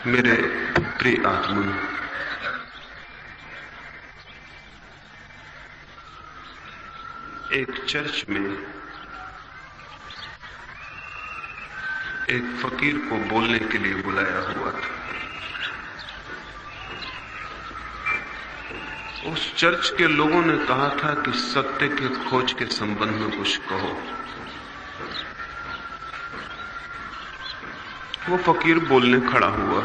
मेरे प्रिय आत्मन, एक चर्च में एक फकीर को बोलने के लिए बुलाया हुआ था। उस चर्च के लोगों ने कहा था कि सत्य के खोज के संबंध में कुछ कहो। वो फकीर बोलने खड़ा हुआ।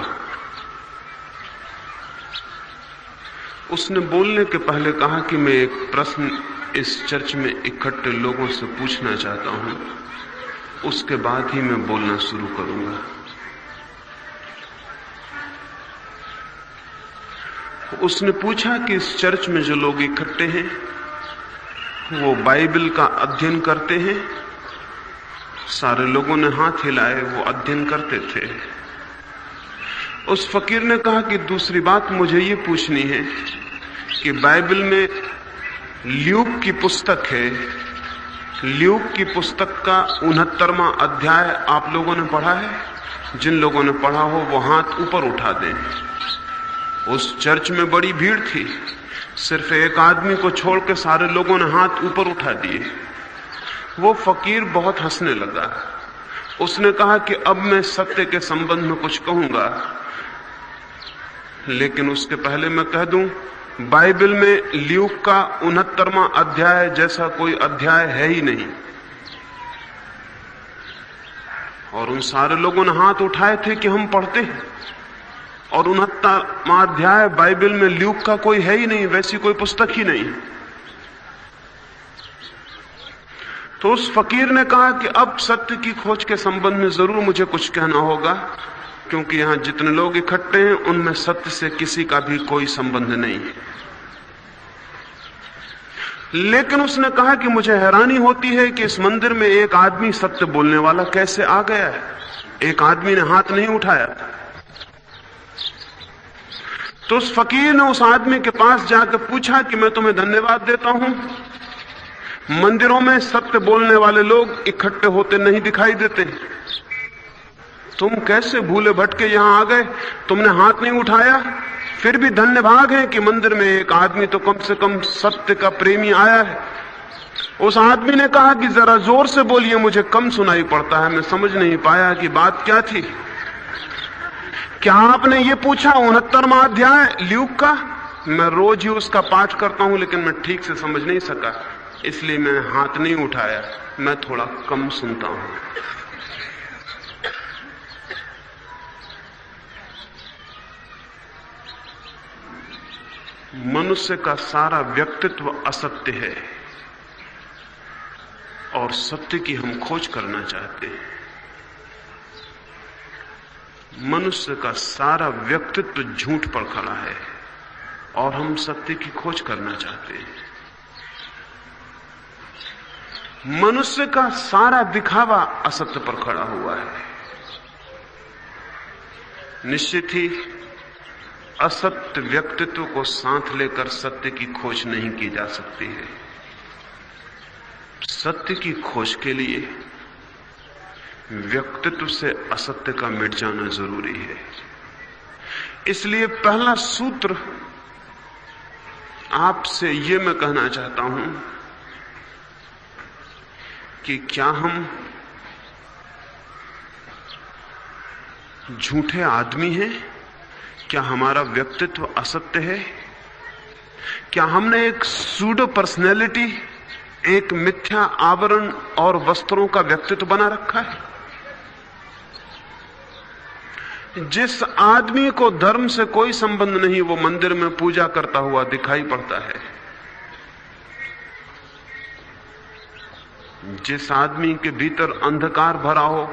उसने बोलने के पहले कहा कि मैं एक प्रश्न इस चर्च में इकट्ठे लोगों से पूछना चाहता हूं, उसके बाद ही मैं बोलना शुरू करूंगा। उसने पूछा कि इस चर्च में जो लोग इकट्ठे हैं वो बाइबल का अध्ययन करते हैं? सारे लोगों ने हाथ हिलाए, वो अध्ययन करते थे। उस फकीर ने कहा कि दूसरी बात मुझे ये पूछनी है कि बाइबल में ल्यूक की पुस्तक है, ल्यूक की पुस्तक का 69वां अध्याय आप लोगों ने पढ़ा है? जिन लोगों ने पढ़ा हो वो हाथ ऊपर उठा दें। उस चर्च में बड़ी भीड़ थी, सिर्फ एक आदमी को छोड़ के सारे लोगों ने हाथ ऊपर उठा दिए। वो फकीर बहुत हंसने लगा। उसने कहा कि अब मैं सत्य के संबंध में कुछ कहूंगा, लेकिन उसके पहले मैं कह दूं, बाइबल में ल्यूक का 69वां अध्याय जैसा कोई अध्याय है ही नहीं। और उन सारे लोगों ने हाथ उठाए थे कि हम पढ़ते हैं, और 69वां अध्याय बाइबल में ल्यूक का कोई है ही नहीं, वैसी कोई पुस्तक ही नहीं। तो उस फकीर ने कहा कि अब सत्य की खोज के संबंध में जरूर मुझे कुछ कहना होगा, क्योंकि यहां जितने लोग इकट्ठे हैं उनमें सत्य से किसी का भी कोई संबंध नहीं है। लेकिन उसने कहा कि मुझे हैरानी होती है कि इस मंदिर में एक आदमी सत्य बोलने वाला कैसे आ गया है। एक आदमी ने हाथ नहीं उठाया। तो उस फकीर ने उस आदमी के पास जाकर पूछा कि मैं तुम्हें धन्यवाद देता हूं, मंदिरों में सत्य बोलने वाले लोग इकट्ठे होते नहीं दिखाई देते, तुम कैसे भूले भटके यहां आ गए? तुमने हाथ नहीं उठाया, फिर भी धन्य भाग है कि मंदिर में एक आदमी तो कम से कम सत्य का प्रेमी आया है। उस आदमी ने कहा कि जरा जोर से बोलिए, मुझे कम सुनाई पड़ता है, मैं समझ नहीं पाया कि बात क्या थी। क्या आपने ये पूछा 69वां अध्याय ल्यूक का? मैं रोज ही उसका पाठ करता हूं, लेकिन मैं ठीक से समझ नहीं सका, इसलिए मैंने हाथ नहीं उठाया। मैं थोड़ा कम सुनता हूं। मनुष्य का सारा व्यक्तित्व असत्य है और सत्य की हम खोज करना चाहते हैं। मनुष्य का सारा व्यक्तित्व झूठ पर खड़ा है और हम सत्य की खोज करना चाहते हैं। मनुष्य का सारा दिखावा असत्य पर खड़ा हुआ है। निश्चित ही असत्य व्यक्तित्व को साथ लेकर सत्य की खोज नहीं की जा सकती है। सत्य की खोज के लिए व्यक्तित्व से असत्य का मिट जाना जरूरी है। इसलिए पहला सूत्र आपसे ये मैं कहना चाहता हूं कि क्या हम झूठे आदमी हैं? क्या हमारा व्यक्तित्व असत्य है? क्या हमने एक सूडो पर्सनैलिटी, एक मिथ्या आवरण और वस्त्रों का व्यक्तित्व बना रखा है? जिस आदमी को धर्म से कोई संबंध नहीं, वो मंदिर में पूजा करता हुआ दिखाई पड़ता है। जिस आदमी के भीतर अंधकार भरा हो,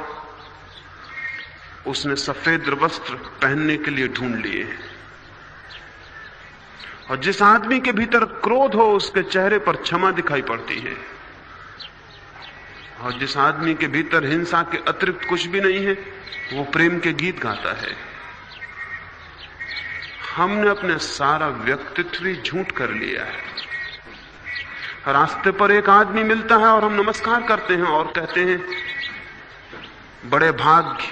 उसने सफेद वस्त्र पहनने के लिए ढूंढ लिए। और जिस आदमी के भीतर क्रोध हो, उसके चेहरे पर क्षमा दिखाई पड़ती है। और जिस आदमी के भीतर हिंसा के अतिरिक्त कुछ भी नहीं है, वो प्रेम के गीत गाता है। हमने अपने सारा व्यक्तित्व ही झूठ कर लिया है। रास्ते पर एक आदमी मिलता है और हम नमस्कार करते हैं और कहते हैं बड़े भाग्य,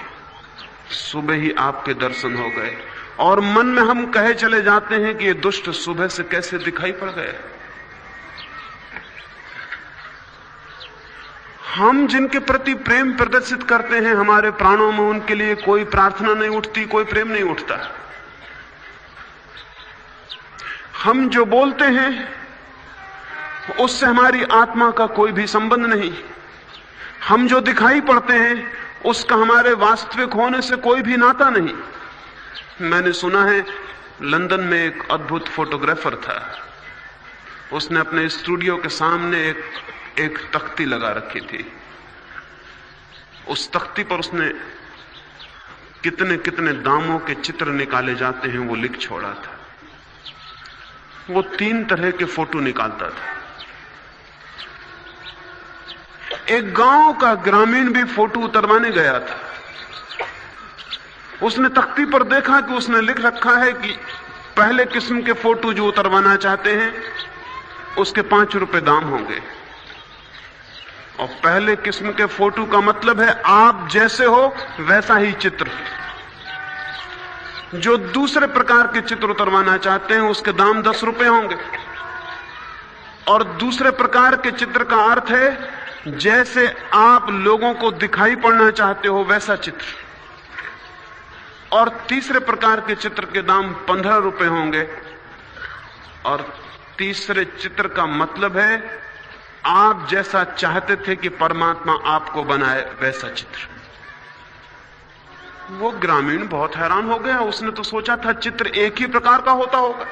सुबह ही आपके दर्शन हो गए, और मन में हम कहे चले जाते हैं कि ये दुष्ट सुबह से कैसे दिखाई पड़ गए। हम जिनके प्रति प्रेम प्रदर्शित करते हैं हमारे प्राणों में, उनके लिए कोई प्रार्थना नहीं उठती, कोई प्रेम नहीं उठता। हम जो बोलते हैं उससे हमारी आत्मा का कोई भी संबंध नहीं। हम जो दिखाई पड़ते हैं उसका हमारे वास्तविक होने से कोई भी नाता नहीं। मैंने सुना है लंदन में एक अद्भुत फोटोग्राफर था, उसने अपने स्टूडियो के सामने एक तख्ती लगा रखी थी। उस तख्ती पर उसने कितने कितने दामों के चित्र निकाले जाते हैं वो लिख छोड़ा था। वो 3 तरह के फोटो निकालता था। एक गांव का ग्रामीण भी फोटो उतरवाने गया था। उसने तख्ती पर देखा कि उसने लिख रखा है कि पहले किस्म के फोटो जो उतरवाना चाहते हैं उसके 5 रुपए दाम होंगे। और पहले किस्म के फोटो का मतलब है आप जैसे हो वैसा ही चित्र। जो दूसरे प्रकार के चित्र उतरवाना चाहते हैं उसके दाम 10 रुपए होंगे। और दूसरे प्रकार के चित्र का अर्थ है जैसे आप लोगों को दिखाई पड़ना चाहते हो वैसा चित्र। और तीसरे प्रकार के चित्र के दाम 15 रुपए होंगे। और तीसरे चित्र का मतलब है आप जैसा चाहते थे कि परमात्मा आपको बनाए वैसा चित्र। वो ग्रामीण बहुत हैरान हो गया। उसने तो सोचा था चित्र एक ही प्रकार का होता होगा।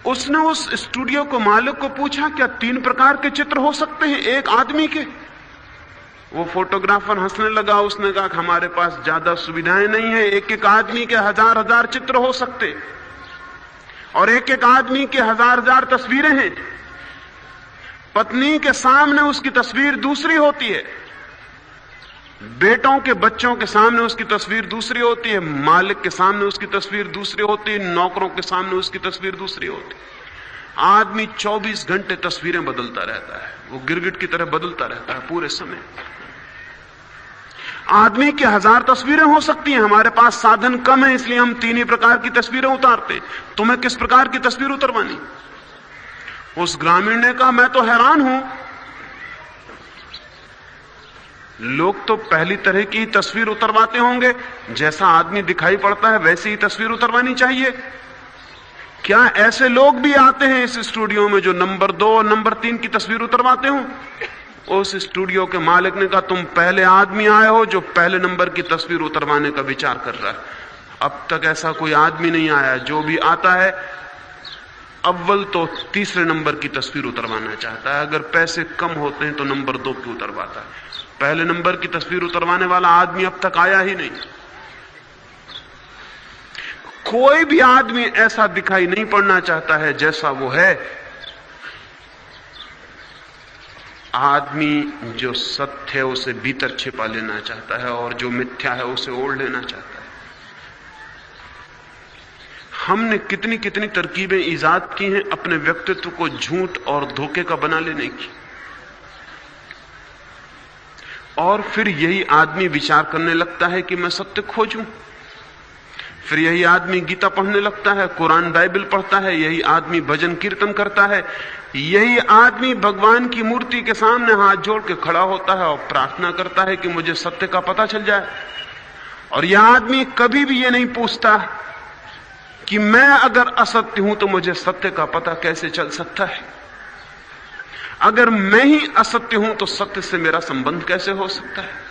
उसने उस स्टूडियो को मालिक को पूछा क्या 3 प्रकार के चित्र हो सकते हैं एक आदमी के? वो फोटोग्राफर हंसने लगा। उसने कहा हमारे पास ज्यादा सुविधाएं नहीं है, एक एक आदमी के 1000 चित्र हो सकते, और एक एक आदमी के 1000 तस्वीरें हैं। पत्नी के सामने उसकी तस्वीर दूसरी होती है, बेटों के बच्चों के सामने उसकी तस्वीर दूसरी होती है, मालिक के सामने उसकी तस्वीर दूसरी होती है, नौकरों के सामने उसकी तस्वीर दूसरी होती है। आदमी 24 घंटे तस्वीरें बदलता रहता है, वो गिरगिट की तरह बदलता रहता है पूरे समय। आदमी की 1000 तस्वीरें हो सकती हैं, हमारे पास साधन कम है इसलिए हम 3 ही प्रकार की तस्वीरें उतारते हैं। तुम्हें किस प्रकार की तस्वीर उतरवानी? उस ग्रामीण ने कहा मैं तो हैरान हूं, लोग तो पहली तरह की तस्वीर उतरवाते होंगे, जैसा आदमी दिखाई पड़ता है वैसी ही तस्वीर उतरवानी चाहिए। क्या ऐसे लोग भी आते हैं इस स्टूडियो में जो नंबर 2 और नंबर 3 की तस्वीर उतरवाते हो? उस स्टूडियो के मालिक ने कहा तुम पहले आदमी आए हो जो पहले नंबर की तस्वीर उतरवाने का विचार कर रहा है। अब तक ऐसा कोई आदमी नहीं आया। जो भी आता है अव्वल तो तीसरे नंबर की तस्वीर उतरवाना चाहता है, अगर पैसे कम होते हैं तो नंबर 2 की उतरवाता है। पहले नंबर की तस्वीर उतरवाने वाला आदमी अब तक आया ही नहीं। कोई भी आदमी ऐसा दिखाई नहीं पड़ना चाहता है जैसा वो है। आदमी जो सत्य है उसे भीतर छिपा लेना चाहता है और जो मिथ्या है उसे ओढ़ लेना चाहता है। हमने कितनी कितनी तरकीबें ईजाद की हैं अपने व्यक्तित्व को झूठ और धोखे का बना लेने की। और फिर यही आदमी विचार करने लगता है कि मैं सत्य खोजूं। फिर यही आदमी गीता पढ़ने लगता है, कुरान बाइबल पढ़ता है, यही आदमी भजन कीर्तन करता है, यही आदमी भगवान की मूर्ति के सामने हाथ जोड़ के खड़ा होता है और प्रार्थना करता है कि मुझे सत्य का पता चल जाए। और यह आदमी कभी भी ये नहीं पूछता कि मैं अगर असत्य हूं तो मुझे सत्य का पता कैसे चल सकता है। अगर मैं ही असत्य हूं तो सत्य से मेरा संबंध कैसे हो सकता है।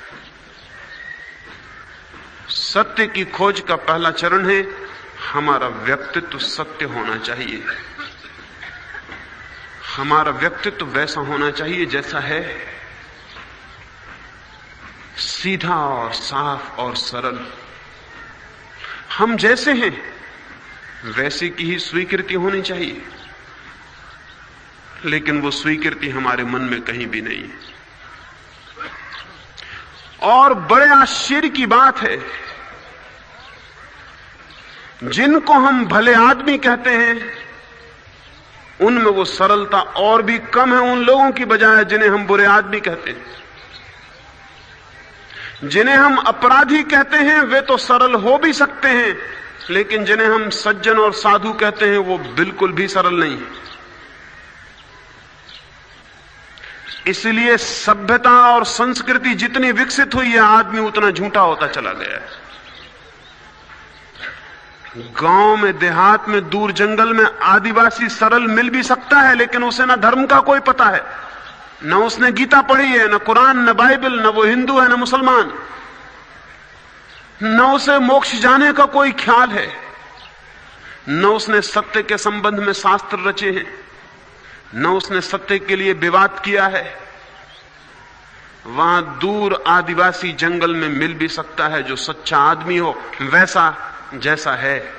सत्य की खोज का पहला चरण है हमारा व्यक्तित्व सत्य होना चाहिए। हमारा व्यक्तित्व वैसा होना चाहिए जैसा है, सीधा और साफ और सरल। हम जैसे हैं वैसे की ही स्वीकृति होनी चाहिए, लेकिन वो स्वीकृति हमारे मन में कहीं भी नहीं है। और बड़े आश्चर्य की बात है, जिनको हम भले आदमी कहते हैं उनमें वो सरलता और भी कम है उन लोगों की बजाय जिन्हें हम बुरे आदमी कहते हैं। जिन्हें हम अपराधी कहते हैं वे तो सरल हो भी सकते हैं, लेकिन जिन्हें हम सज्जन और साधु कहते हैं वो बिल्कुल भी सरल नहीं है। इसलिए सभ्यता और संस्कृति जितनी विकसित हुई है, आदमी उतना झूठा होता चला गया है। गांव में, देहात में, दूर जंगल में आदिवासी सरल मिल भी सकता है, लेकिन उसे ना धर्म का कोई पता है, न उसने गीता पढ़ी है, न कुरान, न बाइबल, न वो हिंदू है, न मुसलमान, न उसे मोक्ष जाने का कोई ख्याल है, न उसने सत्य के संबंध में शास्त्र रचे हैं, न उसने सत्य के लिए विवाद किया है। वहां दूर आदिवासी जंगल में मिल भी सकता है जो सच्चा आदमी हो, वैसा जैसा है,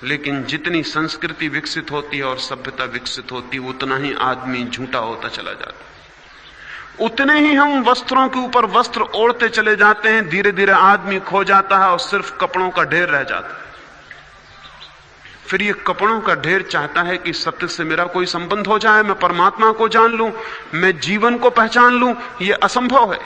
लेकिन जितनी संस्कृति विकसित होती है और सभ्यता विकसित होती है, उतना ही आदमी झूठा होता चला जाता है। उतने ही हम वस्त्रों के ऊपर वस्त्र ओढ़ते चले जाते हैं, धीरे धीरे आदमी खो जाता है और सिर्फ कपड़ों का ढेर रह जाता है। फिर ये कपड़ों का ढेर चाहता है कि सत्य से मेरा कोई संबंध हो जाए, मैं परमात्मा को जान लूं, मैं जीवन को पहचान लूं। ये असंभव है।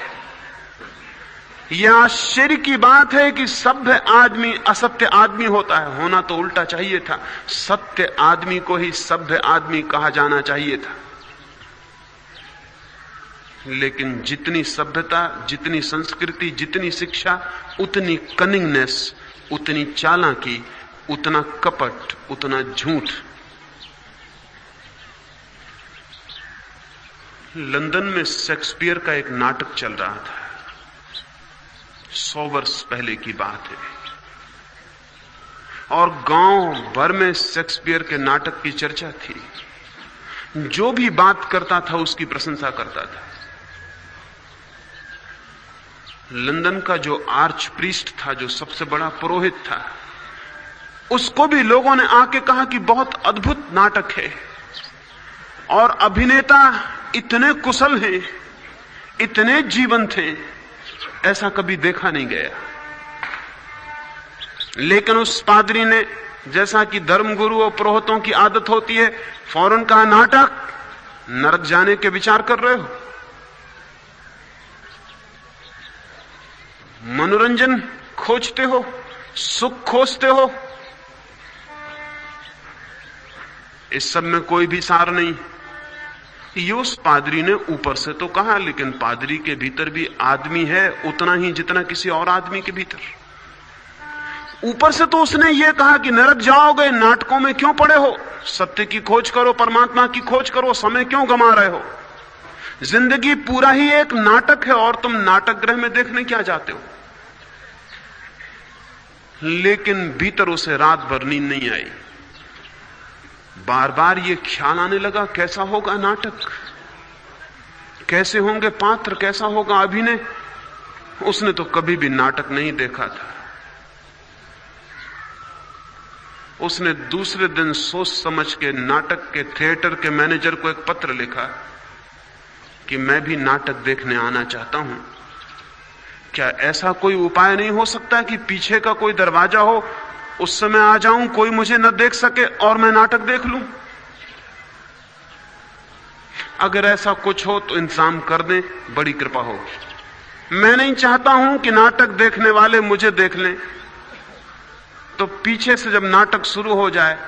यह आश्चर्य की बात है कि सभ्य आदमी असत्य आदमी होता है। होना तो उल्टा चाहिए था, सत्य आदमी को ही सभ्य आदमी कहा जाना चाहिए था। लेकिन जितनी सभ्यता, जितनी संस्कृति, जितनी शिक्षा, उतनी कनिंगनेस, उतनी चालाकी, उतना कपट, उतना झूठ। लंदन में शेक्सपियर का एक नाटक चल रहा था, 100 वर्ष पहले की बात है, और गांव भर में शेक्सपियर के नाटक की चर्चा थी। जो भी बात करता था उसकी प्रशंसा करता था। लंदन का जो आर्च प्रीस्ट था, जो सबसे बड़ा पुरोहित था, उसको भी लोगों ने आके कहा कि बहुत अद्भुत नाटक है और अभिनेता इतने कुशल हैं, इतने जीवंत हैं, ऐसा कभी देखा नहीं गया। लेकिन उस पादरी ने, जैसा कि धर्मगुरु और पुरोहितों की आदत होती है, फौरन कहा, नाटक, नरक जाने के विचार कर रहे हो? मनोरंजन खोजते हो? सुख खोजते हो? इस सब में कोई भी सार नहीं। ये उस पादरी ने ऊपर से तो कहा, लेकिन पादरी के भीतर भी आदमी है उतना ही जितना किसी और आदमी के भीतर। ऊपर से तो उसने ये कहा कि नरक जाओगे, नाटकों में क्यों पड़े हो, सत्य की खोज करो, परमात्मा की खोज करो, समय क्यों गंवा रहे हो, जिंदगी पूरा ही एक नाटक है और तुम नाटक गृह में देखने क्या जाते हो। लेकिन भीतर उसे रात भर नींद नहीं आई। बार बार ये ख्याल आने लगा, कैसा होगा नाटक, कैसे होंगे पात्र, कैसा होगा अभिनय। उसने तो कभी भी नाटक नहीं देखा था। उसने दूसरे दिन सोच समझ के नाटक के थिएटर के मैनेजर को एक पत्र लिखा कि मैं भी नाटक देखने आना चाहता हूं, क्या ऐसा कोई उपाय नहीं हो सकता कि पीछे का कोई दरवाजा हो, उस समय आ जाऊं, कोई मुझे न देख सके और मैं नाटक देख लूं। अगर ऐसा कुछ हो तो इंतजाम कर दें, बड़ी कृपा होगी। मैं नहीं चाहता हूं कि नाटक देखने वाले मुझे देख लें, तो पीछे से जब नाटक शुरू हो जाए,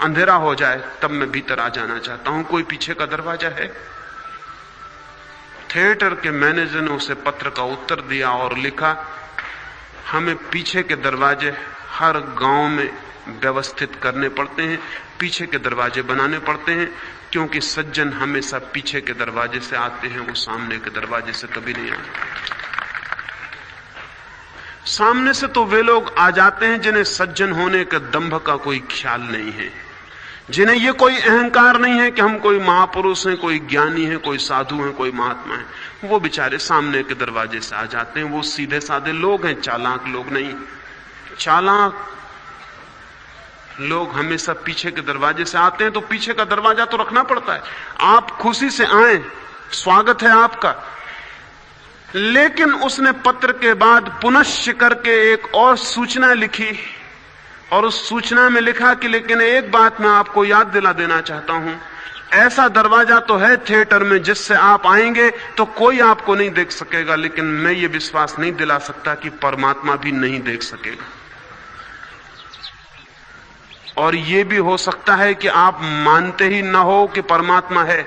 अंधेरा हो जाए, तब मैं भीतर आ जाना चाहता हूं। कोई पीछे का दरवाजा है? थिएटर के मैनेजर ने उसे पत्र का उत्तर दिया और लिखा, हमें पीछे के दरवाजे हर गांव में व्यवस्थित करने पड़ते हैं, पीछे के दरवाजे बनाने पड़ते हैं, क्योंकि सज्जन हमेशा पीछे के दरवाजे से आते हैं, वो सामने के दरवाजे से कभी नहीं आते। सामने से तो वे लोग आ जाते हैं जिन्हें सज्जन होने के दंभ का कोई ख्याल नहीं है, जिन्हें ये कोई अहंकार नहीं है कि हम कोई महापुरुष हैं, कोई ज्ञानी है, कोई साधु हैं, कोई महात्मा है। वो बेचारे सामने के दरवाजे से आ जाते हैं। वो सीधे साधे लोग हैं, चालाक लोग नहीं। चालाक लोग हमेशा पीछे के दरवाजे से आते हैं, तो पीछे का दरवाजा तो रखना पड़ता है। आप खुशी से आए, स्वागत है आपका। लेकिन उसने पत्र के बाद पुनश्च करके एक और सूचना लिखी, और उस सूचना में लिखा कि लेकिन एक बात मैं आपको याद दिला देना चाहता हूं, ऐसा दरवाजा तो है थिएटर में जिससे आप आएंगे तो कोई आपको नहीं देख सकेगा, लेकिन मैं ये विश्वास नहीं दिला सकता कि परमात्मा भी नहीं देख सकेगा। और ये भी हो सकता है कि आप मानते ही न हो कि परमात्मा है,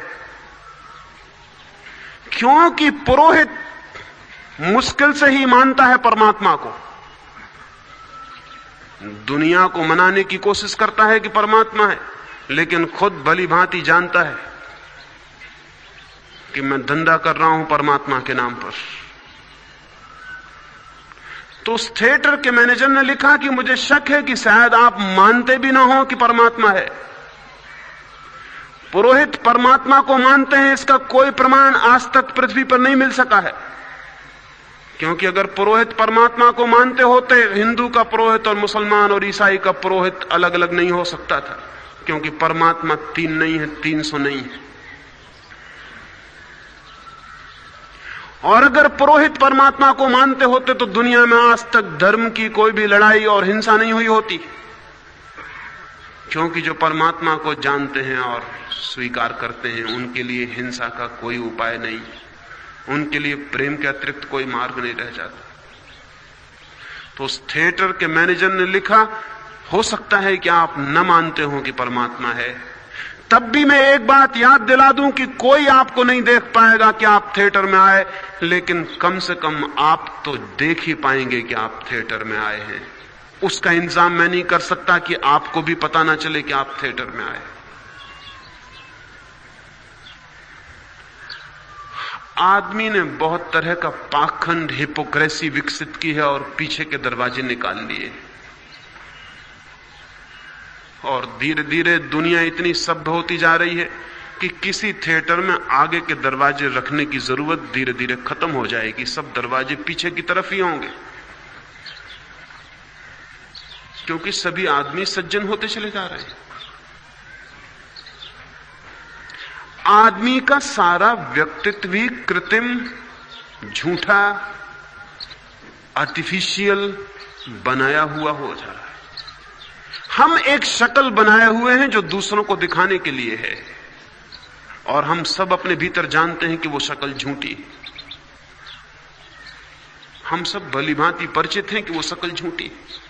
क्योंकि पुरोहित मुश्किल से ही मानता है परमात्मा को। दुनिया को मनाने की कोशिश करता है कि परमात्मा है, लेकिन खुद भली भांति जानता है कि मैं धंधा कर रहा हूं परमात्मा के नाम पर। तो उस थिएटर के मैनेजर ने लिखा कि मुझे शक है कि शायद आप मानते भी ना हो कि परमात्मा है। पुरोहित परमात्मा को मानते हैं, इसका कोई प्रमाण आज तक पृथ्वी पर नहीं मिल सका है, क्योंकि अगर पुरोहित परमात्मा को मानते होते, हिंदू का पुरोहित और मुसलमान और ईसाई का पुरोहित अलग अलग नहीं हो सकता था, क्योंकि परमात्मा 3 नहीं है, 300 नहीं है। और अगर पुरोहित परमात्मा को मानते होते तो दुनिया में आज तक धर्म की कोई भी लड़ाई और हिंसा नहीं हुई होती, क्योंकि जो परमात्मा को जानते हैं और स्वीकार करते हैं उनके लिए हिंसा का कोई उपाय नहीं, उनके लिए प्रेम के अतिरिक्त कोई मार्ग नहीं रह जाता। तो उस थिएटर के मैनेजर ने लिखा, हो सकता है कि आप न मानते हो कि परमात्मा है, तब भी मैं एक बात याद दिला दूं कि कोई आपको नहीं देख पाएगा कि आप थिएटर में आए, लेकिन कम से कम आप तो देख ही पाएंगे कि आप थिएटर में आए हैं। उसका इंतजाम मैं नहीं कर सकता कि आपको भी पता ना चले कि आप थिएटर में आए। आदमी ने बहुत तरह का पाखंड, हिपोक्रेसी विकसित की है और पीछे के दरवाजे निकाल लिए, और धीरे धीरे दुनिया इतनी सभ्य होती जा रही है कि किसी थिएटर में आगे के दरवाजे रखने की जरूरत धीरे धीरे खत्म हो जाएगी। सब दरवाजे पीछे की तरफ ही होंगे, क्योंकि सभी आदमी सज्जन होते चले जा रहे हैं। आदमी का सारा व्यक्तित्व भी कृत्रिम, झूठा, आर्टिफिशियल बनाया हुआ हो जा रहा है। हम एक शक्ल बनाए हुए हैं जो दूसरों को दिखाने के लिए है, और हम सब अपने भीतर जानते हैं कि वो शक्ल झूठी है। हम सब भली भांति परिचित हैं कि वो शक्ल झूठी है,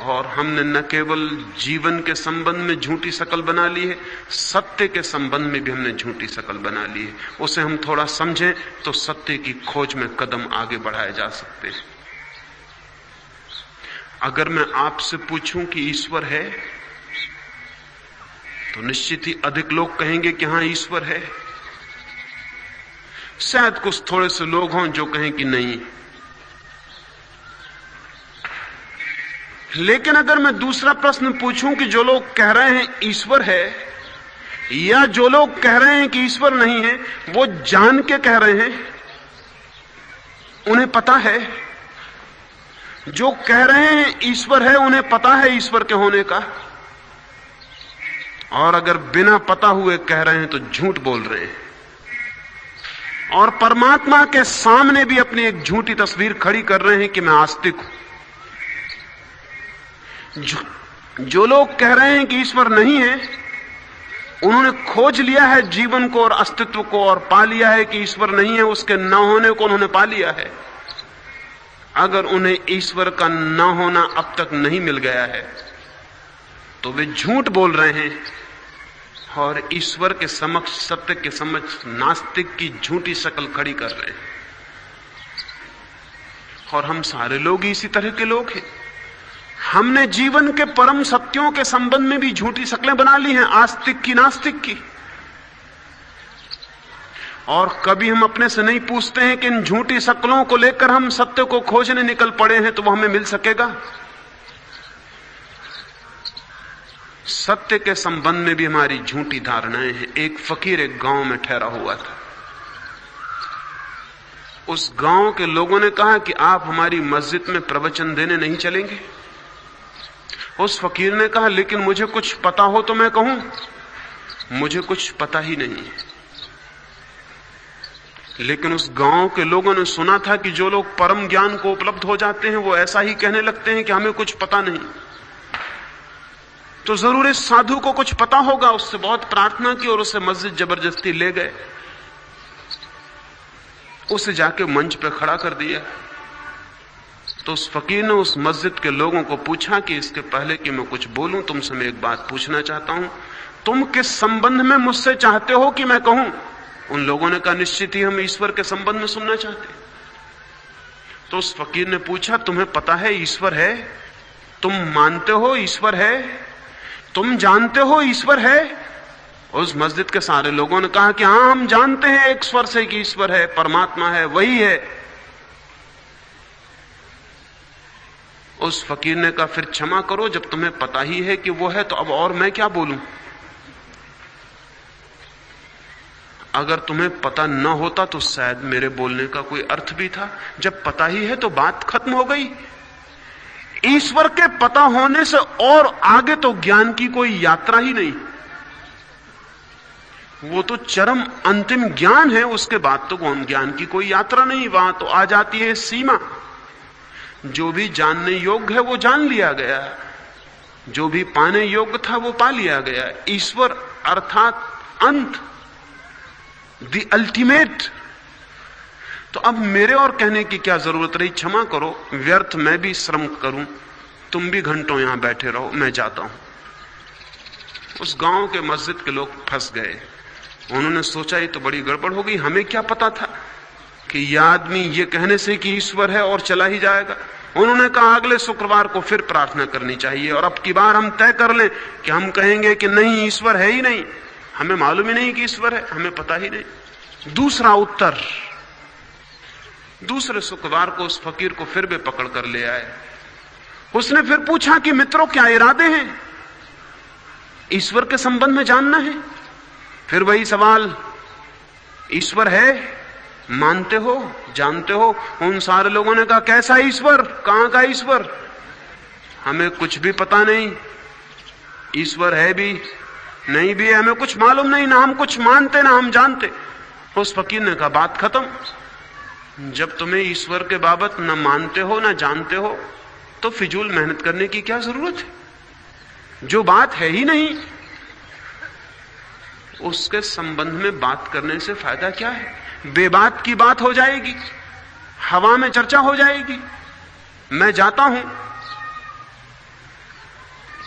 और हमने न केवल जीवन के संबंध में झूठी शक्ल बना ली है, सत्य के संबंध में भी हमने झूठी शक्ल बना ली है। उसे हम थोड़ा समझें तो सत्य की खोज में कदम आगे बढ़ाए जा सकते हैं। अगर मैं आपसे पूछूं कि ईश्वर है, तो निश्चित ही अधिक लोग कहेंगे कि हां ईश्वर है। शायद कुछ थोड़े से लोग हों जो कहें कि नहीं। लेकिन अगर मैं दूसरा प्रश्न पूछूं कि जो लोग कह रहे हैं ईश्वर है, या जो लोग कह रहे हैं कि ईश्वर नहीं है, वो जान के कह रहे हैं, उन्हें पता है? जो कह रहे हैं ईश्वर है, उन्हें पता है ईश्वर के होने का? और अगर बिना पता हुए कह रहे हैं तो झूठ बोल रहे हैं, और परमात्मा के सामने भी अपनी एक झूठी तस्वीर खड़ी कर रहे हैं कि मैं आस्तिक हूं। जो लोग कह रहे हैं कि ईश्वर नहीं है, उन्होंने खोज लिया है जीवन को और अस्तित्व को, और पा लिया है कि ईश्वर नहीं है, उसके न होने को उन्होंने पा लिया है। अगर उन्हें ईश्वर का न होना अब तक नहीं मिल गया है, तो वे झूठ बोल रहे हैं, और ईश्वर के समक्ष, सत्य के समक्ष नास्तिक की झूठी शक्ल खड़ी कर रहे हैं। और हम सारे लोग इसी तरह के लोग हैं। हमने जीवन के परम सत्यों के संबंध में भी झूठी शक्लें बना ली हैं, आस्तिक की, नास्तिक की। और कभी हम अपने से नहीं पूछते हैं कि इन झूठी शक्लों को लेकर हम सत्य को खोजने निकल पड़े हैं तो वो हमें मिल सकेगा? सत्य के संबंध में भी हमारी झूठी धारणाएं हैं। एक फकीर एक गांव में ठहरा हुआ था। उस गांव के लोगों ने कहा कि आप हमारी मस्जिद में प्रवचन देने नहीं चलेंगे? उस फकीर ने कहा, लेकिन मुझे कुछ पता हो तो मैं कहूं। मुझे कुछ पता ही नहीं है। लेकिन उस गांव के लोगों ने सुना था कि जो लोग परम ज्ञान को उपलब्ध हो जाते हैं वो ऐसा ही कहने लगते हैं कि हमें कुछ पता नहीं। तो जरूर इस साधु को कुछ पता होगा, उससे बहुत प्रार्थना की और उसे मस्जिद जबरदस्ती ले गए, उसे जाके मंच पे खड़ा कर दिया। तो उस फकीर ने उस मस्जिद के लोगों को पूछा कि इसके पहले कि मैं कुछ बोलूं, तुमसे मैं एक बात पूछना चाहता हूं, तुम किस संबंध में मुझसे चाहते हो कि मैं कहूं? उन लोगों ने कहा निश्चित ही हम ईश्वर के संबंध में सुनना चाहते। तो उस फकीर ने पूछा, तुम्हें पता है ईश्वर है? तुम मानते हो ईश्वर है? तुम जानते हो ईश्वर है? उस मस्जिद के सारे लोगों ने कहा कि हां, हम जानते हैं एक स्वर से कि ईश्वर है, परमात्मा है, वही है। उस फकीर ने कहा, फिर क्षमा करो, जब तुम्हें पता ही है कि वो है तो अब और मैं क्या बोलूं? अगर तुम्हें पता न होता तो शायद मेरे बोलने का कोई अर्थ भी था। जब पता ही है तो बात खत्म हो गई। ईश्वर के पता होने से और आगे तो ज्ञान की कोई यात्रा ही नहीं। वो तो चरम अंतिम ज्ञान है, उसके बाद तो ज्ञान की कोई यात्रा नहीं। वहां तो आ जाती है सीमा। जो भी जानने योग्य है वो जान लिया गया, जो भी पाने योग्य था वो पा लिया गया। ईश्वर अर्थात अंत, द अल्टीमेट। तो अब मेरे और कहने की क्या जरूरत रही? क्षमा करो, व्यर्थ मैं भी श्रम करूं, तुम भी घंटों यहां बैठे रहो, मैं जाता हूं। उस गांव के मस्जिद के लोग फंस गए। उन्होंने सोचा ये तो बड़ी गड़बड़ हो गई, हमें क्या पता था कि यह आदमी ये कहने से कि ईश्वर है और चला ही जाएगा। उन्होंने कहा अगले शुक्रवार को फिर प्रार्थना करनी चाहिए और अब की बार हम तय कर लें कि हम कहेंगे कि नहीं, ईश्वर है ही नहीं, हमें मालूम ही नहीं कि ईश्वर है, हमें पता ही नहीं। दूसरा उत्तर, दूसरे शुक्रवार को उस फकीर को फिर वे पकड़ कर ले आए। उसने फिर पूछा कि मित्रों क्या इरादे हैं? ईश्वर के संबंध में जानना है। फिर वही सवाल, ईश्वर है? मानते हो? जानते हो? उन सारे लोगों ने कहा कैसा ईश्वर? कहां का ईश्वर? हमें कुछ भी पता नहीं, ईश्वर है भी नहीं भी, हमें कुछ मालूम नहीं, ना हम कुछ मानते ना हम जानते। उस फकीर ने कहा बात खत्म। जब तुम्हें ईश्वर के बाबत न मानते हो ना जानते हो तो फिजूल मेहनत करने की क्या जरूरत है? जो बात है ही नहीं उसके संबंध में बात करने से फायदा क्या है? बेबात की बात हो जाएगी, हवा में चर्चा हो जाएगी। मैं जाता हूं।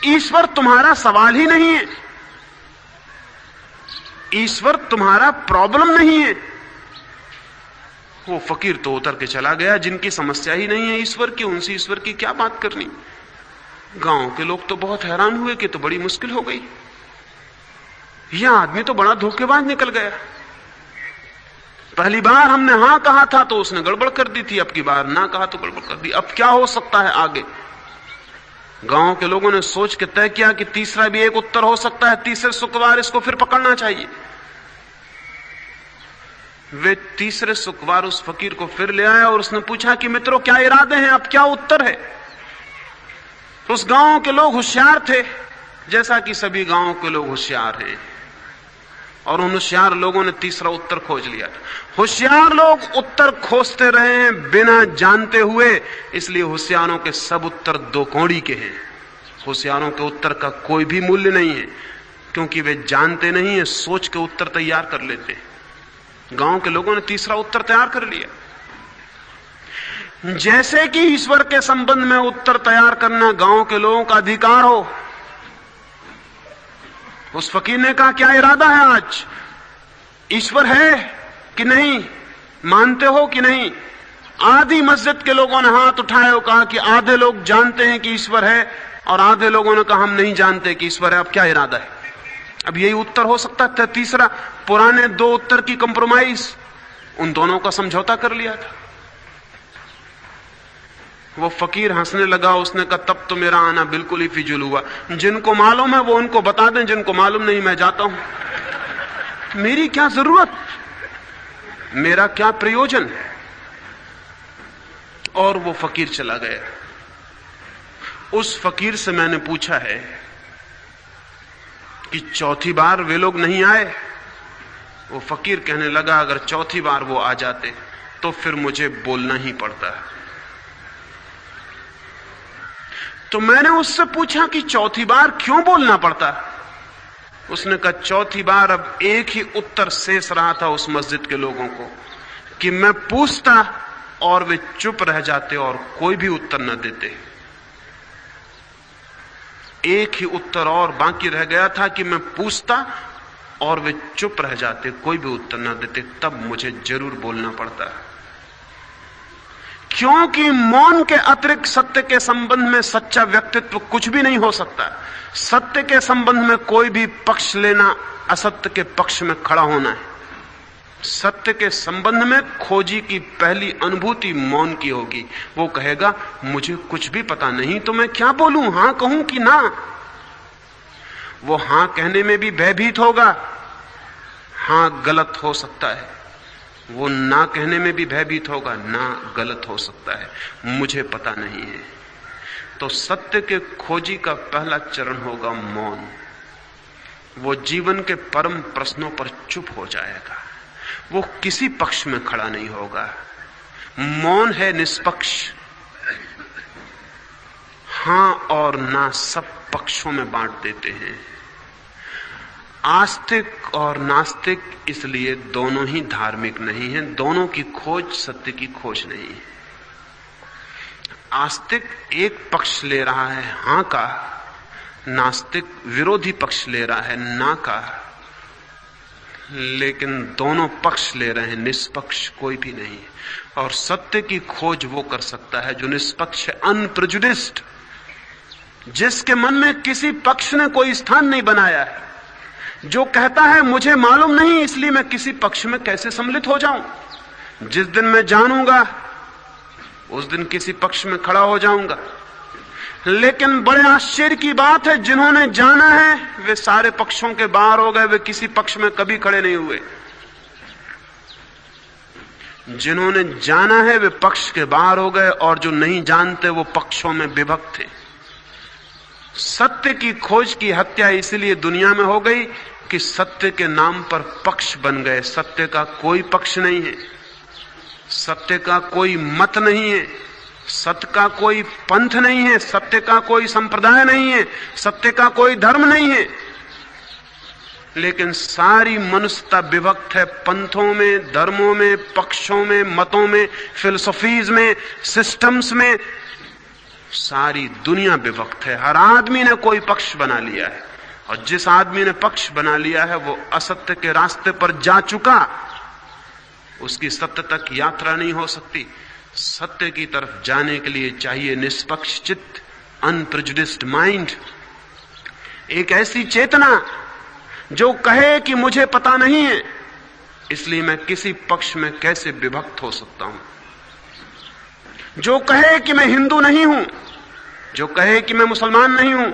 ईश्वर तुम्हारा सवाल ही नहीं है, ईश्वर तुम्हारा प्रॉब्लम नहीं है। वो फकीर तो उतर के चला गया। जिनकी समस्या ही नहीं है ईश्वर की, उनसे ईश्वर की क्या बात करनी। गांव के लोग तो बहुत हैरान हुए कि तो बड़ी मुश्किल हो गई, यह आदमी तो बड़ा धोखेबाज निकल गया। पहली बार हमने हां कहा था तो उसने गड़बड़ कर दी थी, अब की बार ना कहा तो गड़बड़ कर दी। अब क्या हो सकता है आगे? गांव के लोगों ने सोच के तय किया कि तीसरा भी एक उत्तर हो सकता है, तीसरे शुक्रवार इसको फिर पकड़ना चाहिए। वे तीसरे शुक्रवार उस फकीर को फिर ले आया और उसने पूछा कि मित्रों क्या इरादे हैं, अब क्या उत्तर है? उस गांव के लोग होशियार थे, जैसा कि सभी गांव के लोग होशियार हैं, और उन होशियार लोगों ने तीसरा उत्तर खोज लिया। होशियार लोग उत्तर खोजते रहे हैं बिना जानते हुए, इसलिए होशियारों के सब उत्तर दो कौड़ी के हैं। होशियारों के उत्तर का कोई भी मूल्य नहीं है, क्योंकि वे जानते नहीं है, सोच के उत्तर तैयार कर लेते हैं। गांव के लोगों ने तीसरा उत्तर तैयार कर लिया। जैसे कि ईश्वर के संबंध में उत्तर तैयार करना गांव के लोगों का अधिकार हो, उस फकीर ने कहा क्या इरादा है आज? ईश्वर है कि नहीं? मानते हो कि नहीं? आधी मस्जिद के लोगों ने हाथ उठाए और कहा कि आधे लोग जानते हैं कि ईश्वर है और आधे लोगों ने कहा हम नहीं जानते कि ईश्वर है। अब क्या इरादा है? अब यही उत्तर हो सकता था। तीसरा, पुराने दो उत्तर की कंप्रोमाइज, उन दोनों का समझौता कर लिया था। वो फकीर हंसने लगा। उसने कहा तब तो मेरा आना बिल्कुल ही फिजूल हुआ। जिनको मालूम है वो उनको बता दें, जिनको मालूम नहीं मैं जाता हूं। मेरी क्या जरूरत, मेरा क्या प्रयोजन? और वो फकीर चला गया। उस फकीर से मैंने पूछा है कि चौथी बार वे लोग नहीं आए? वो फकीर कहने लगा अगर चौथी बार वो आ जाते तो फिर मुझे बोलना ही पड़ता। तो मैंने उससे पूछा कि चौथी बार क्यों बोलना पड़ता? उसने कहा चौथी बार अब एक ही उत्तर शेष रहा था उस मस्जिद के लोगों को कि मैं पूछता और वे चुप रह जाते और कोई भी उत्तर न देते। एक ही उत्तर और बाकी रह गया था कि मैं पूछता और वे चुप रह जाते, कोई भी उत्तर न देते। तब मुझे जरूर बोलना पड़ता, क्योंकि मौन के अतिरिक्त सत्य के संबंध में सच्चा व्यक्तित्व कुछ भी नहीं हो सकता। सत्य के संबंध में कोई भी पक्ष लेना असत्य के पक्ष में खड़ा होना है। सत्य के संबंध में खोजी की पहली अनुभूति मौन की होगी। वो कहेगा मुझे कुछ भी पता नहीं, तो मैं क्या बोलूं, हां कहूं कि ना? वो हां कहने में भी भयभीत होगा, हां गलत हो सकता है। वो ना कहने में भी भयभीत होगा, ना गलत हो सकता है, मुझे पता नहीं है। तो सत्य के खोजी का पहला चरण होगा मौन। वो जीवन के परम प्रश्नों पर चुप हो जाएगा, वो किसी पक्ष में खड़ा नहीं होगा। मौन है निष्पक्ष, हां और ना सब पक्षों में बांट देते हैं। आस्तिक और नास्तिक इसलिए दोनों ही धार्मिक नहीं हैं, दोनों की खोज सत्य की खोज नहीं है। आस्तिक एक पक्ष ले रहा है हां का, नास्तिक विरोधी पक्ष ले रहा है ना का, लेकिन दोनों पक्ष ले रहे हैं, निष्पक्ष कोई भी नहीं है। और सत्य की खोज वो कर सकता है जो निष्पक्ष है, अनप्रेजुडिस्ड, जिसके मन में किसी पक्ष ने कोई स्थान नहीं बनाया है, जो कहता है मुझे मालूम नहीं इसलिए मैं किसी पक्ष में कैसे सम्मिलित हो जाऊं। जिस दिन मैं जानूंगा उस दिन किसी पक्ष में खड़ा हो जाऊंगा। लेकिन बड़े आश्चर्य की बात है, जिन्होंने जाना है वे सारे पक्षों के बाहर हो गए, वे किसी पक्ष में कभी खड़े नहीं हुए। जिन्होंने जाना है वे पक्ष के बाहर हो गए, और जो नहीं जानते वो पक्षों में विभक्त थे। सत्य की खोज की हत्या इसलिए दुनिया में हो गई कि सत्य के नाम पर पक्ष बन गए। सत्य का कोई पक्ष नहीं है, सत्य का कोई मत नहीं है, सत्य का कोई पंथ नहीं है, सत्य का कोई संप्रदाय नहीं है, सत्य का कोई धर्म नहीं है। लेकिन सारी मनुष्यता विभक्त है पंथों में, धर्मों में, पक्षों में, मतों में, फिलोसफीज में, सिस्टम्स में। सारी दुनिया विभक्त है। हर आदमी ने कोई पक्ष बना लिया है, और जिस आदमी ने पक्ष बना लिया है वो असत्य के रास्ते पर जा चुका, उसकी सत्य तक यात्रा नहीं हो सकती। सत्य की तरफ जाने के लिए चाहिए निष्पक्ष चित्त, अनप्रेजुडिस्ड माइंड, एक ऐसी चेतना जो कहे कि मुझे पता नहीं है इसलिए मैं किसी पक्ष में कैसे विभक्त हो सकता हूं, जो कहे कि मैं हिंदू नहीं हूं, जो कहे कि मैं मुसलमान नहीं हूं,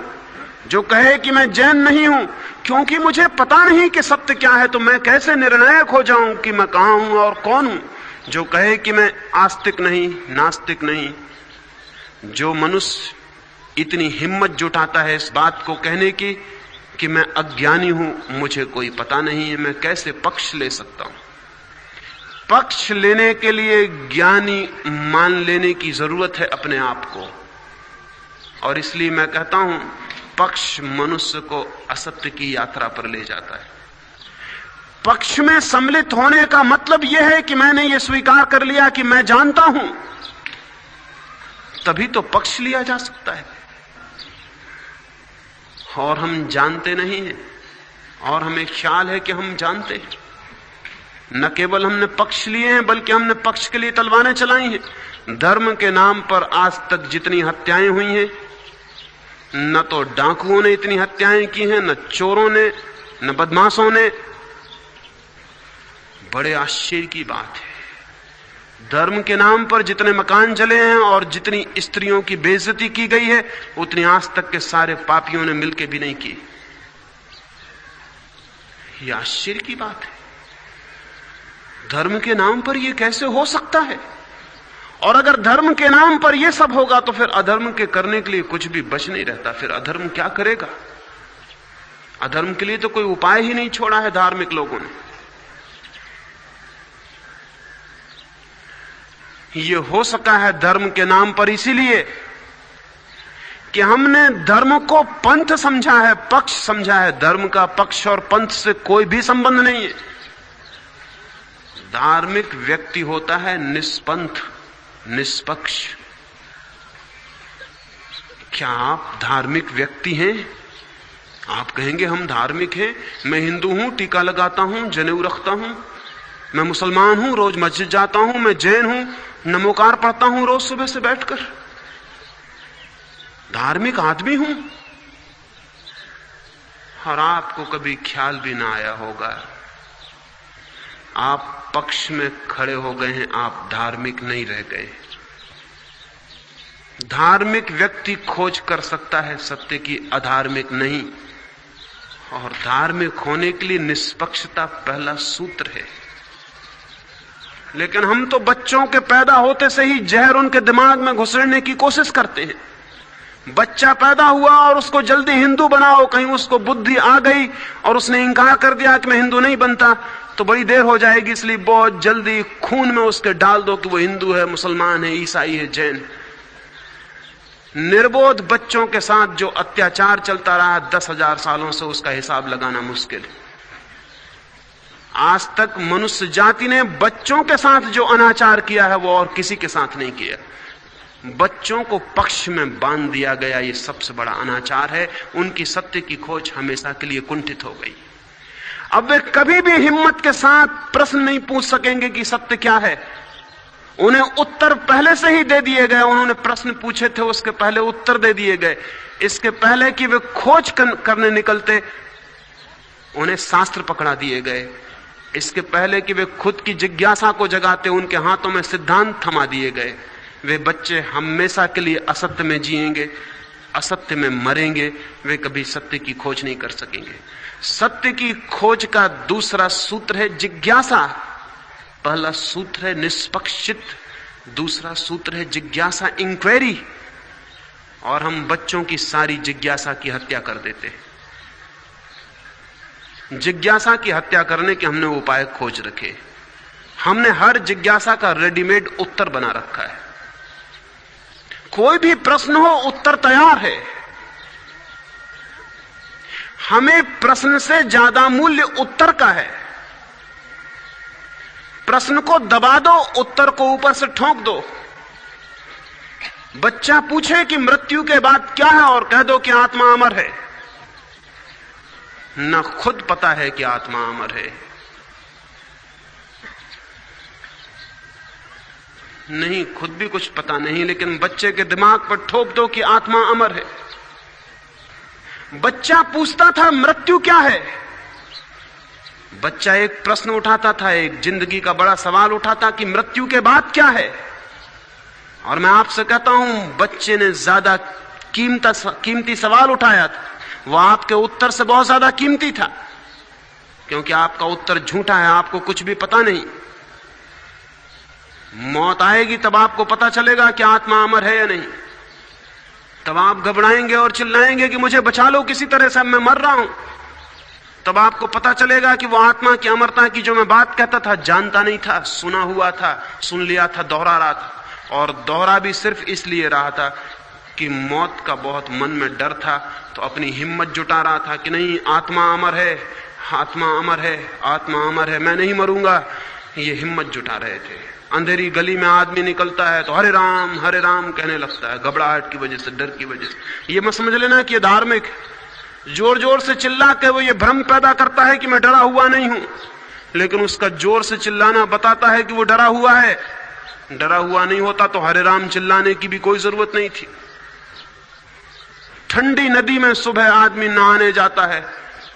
जो कहे कि मैं जैन नहीं हूं, क्योंकि मुझे पता नहीं कि सत्य क्या है तो मैं कैसे निर्णायक हो जाऊं कि मैं कहां हूं और कौन हूं। जो कहे कि मैं आस्तिक नहीं, नास्तिक नहीं, जो मनुष्य इतनी हिम्मत जुटाता है इस बात को कहने की कि मैं अज्ञानी हूं, मुझे कोई पता नहीं है, मैं कैसे पक्ष ले सकता हूं। पक्ष लेने के लिए ज्ञानी मान लेने की जरूरत है अपने आप को, और इसलिए मैं कहता हूं पक्ष मनुष्य को असत्य की यात्रा पर ले जाता है। पक्ष में सम्मिलित होने का मतलब यह है कि मैंने यह स्वीकार कर लिया कि मैं जानता हूं, तभी तो पक्ष लिया जा सकता है। और हम जानते नहीं हैं, और हमें ख्याल है कि हम जानते हैं। न केवल हमने पक्ष लिए हैं बल्कि हमने पक्ष के लिए तलवारें चलाई हैं। धर्म के नाम पर आज तक जितनी हत्याएं हुई हैं, न तो डाकुओं ने इतनी हत्याएं की हैं, न चोरों ने, न बदमाशों ने। बड़े आश्चर्य की बात है, धर्म के नाम पर जितने मकान जले हैं और जितनी स्त्रियों की बेइज्जती की गई है उतनी आज तक के सारे पापियों ने मिलकर भी नहीं की। यह आश्चर्य की बात है। धर्म के नाम पर यह कैसे हो सकता है? और अगर धर्म के नाम पर यह सब होगा तो फिर अधर्म के करने के लिए कुछ भी बच नहीं रहता। फिर अधर्म क्या करेगा? अधर्म के लिए तो कोई उपाय ही नहीं छोड़ा है धार्मिक लोगों ने। यह हो सका है धर्म के नाम पर इसीलिए कि हमने धर्म को पंथ समझा है, पक्ष समझा है। धर्म का पक्ष और पंथ से कोई भी संबंध नहीं है। धार्मिक व्यक्ति होता है निष्पंथ, निष्पक्ष। क्या आप धार्मिक व्यक्ति हैं? आप कहेंगे हम धार्मिक हैं, मैं हिंदू हूं, टीका लगाता हूं, जनेऊ रखता हूं, मैं मुसलमान हूं, रोज मस्जिद जाता हूं, मैं जैन हूं, नमोकार पढ़ता हूं रोज सुबह से बैठकर, धार्मिक आदमी हूं। और आपको कभी ख्याल भी ना आया होगा, आप पक्ष में खड़े हो गए हैं, आप धार्मिक नहीं रह गए। धार्मिक व्यक्ति खोज कर सकता है सत्य की, अधार्मिक नहीं। और धार्मिक होने के लिए निष्पक्षता पहला सूत्र है। लेकिन हम तो बच्चों के पैदा होते से ही जहर उनके दिमाग में घुसड़ने की कोशिश करते हैं। बच्चा पैदा हुआ और उसको जल्दी हिंदू बनाओ, कहीं उसको बुद्धि आ गई और उसने इंकार कर दिया कि मैं हिंदू नहीं बनता, तो बड़ी देर हो जाएगी, इसलिए बहुत जल्दी खून में उसके डाल दो कि वो हिंदू है, मुसलमान है, ईसाई है, जैन। निर्बोध बच्चों के साथ जो अत्याचार चलता रहा 10,000 सालों से, उसका हिसाब लगाना मुश्किल है। आज तक मनुष्य जाति ने बच्चों के साथ जो अनाचार किया है वो और किसी के साथ नहीं किया। बच्चों को पक्ष में बांध दिया गया, ये सबसे बड़ा अनाचार है। उनकी सत्य की खोज हमेशा के लिए कुंठित हो गई। अब वे कभी भी हिम्मत के साथ प्रश्न नहीं पूछ सकेंगे कि सत्य क्या है। उन्हें उत्तर पहले से ही दे दिए गए। उन्होंने प्रश्न पूछे थे, उसके पहले उत्तर दे दिए गए। इसके पहले कि वे खोज करने निकलते, उन्हें शास्त्र पकड़ा दिए गए। इसके पहले कि वे खुद की जिज्ञासा को जगाते, उनके हाथों में सिद्धांत थमा दिए गए। वे बच्चे हमेशा के लिए असत्य में जिएंगे, असत्य में मरेंगे। वे कभी सत्य की खोज नहीं कर सकेंगे। सत्य की खोज का दूसरा सूत्र है जिज्ञासा। पहला सूत्र है निष्पक्षित, दूसरा सूत्र है जिज्ञासा, इंक्वायरी। और हम बच्चों की सारी जिज्ञासा की हत्या कर देते हैं। जिज्ञासा की हत्या करने के हमने उपाय खोज रखे। हमने हर जिज्ञासा का रेडीमेड उत्तर बना रखा है। कोई भी प्रश्न हो, उत्तर तैयार है। हमें प्रश्न से ज्यादा मूल्य उत्तर का है। प्रश्न को दबा दो, उत्तर को ऊपर से ठोक दो। बच्चा पूछे कि मृत्यु के बाद क्या है और कह दो कि आत्मा अमर है। न खुद पता है कि आत्मा अमर है, नहीं खुद भी कुछ पता नहीं, लेकिन बच्चे के दिमाग पर ठोक दो कि आत्मा अमर है। बच्चा पूछता था मृत्यु क्या है। बच्चा एक प्रश्न उठाता था, एक जिंदगी का बड़ा सवाल उठाता कि मृत्यु के बाद क्या है। और मैं आपसे कहता हूं, बच्चे ने ज्यादा कीमती सवाल उठाया था। वह आपके उत्तर से बहुत ज्यादा कीमती था, क्योंकि आपका उत्तर झूठा है, आपको कुछ भी पता नहीं। मौत आएगी तब आपको पता चलेगा कि आत्मा अमर है या नहीं। तब आप घबराएंगे और चिल्लाएंगे कि मुझे बचा लो किसी तरह से, मैं मर रहा हूं। तब आपको पता चलेगा कि वो आत्मा की अमरता की जो मैं बात कहता था, जानता नहीं था, सुना हुआ था, सुन लिया था, दोहरा रहा था। और दोहरा भी सिर्फ इसलिए रहा था कि मौत का बहुत मन में डर था, तो अपनी हिम्मत जुटा रहा था कि नहीं, आत्मा अमर है, आत्मा अमर है, आत्मा अमर है, मैं नहीं मरूंगा। ये हिम्मत जुटा रहे थे। अंधेरी गली में आदमी निकलता है तो हरे राम कहने लगता है, घबराहट की वजह से, डर की वजह से। ये मत समझ लेना कि ये धार्मिक है। जोर जोर से चिल्ला के वो ये भ्रम पैदा करता है कि मैं डरा हुआ नहीं हूं, लेकिन उसका जोर से चिल्लाना बताता है कि वो डरा हुआ है। डरा हुआ नहीं होता तो हरे राम चिल्लाने की भी कोई जरूरत नहीं थी। ठंडी नदी में सुबह आदमी नहाने जाता है,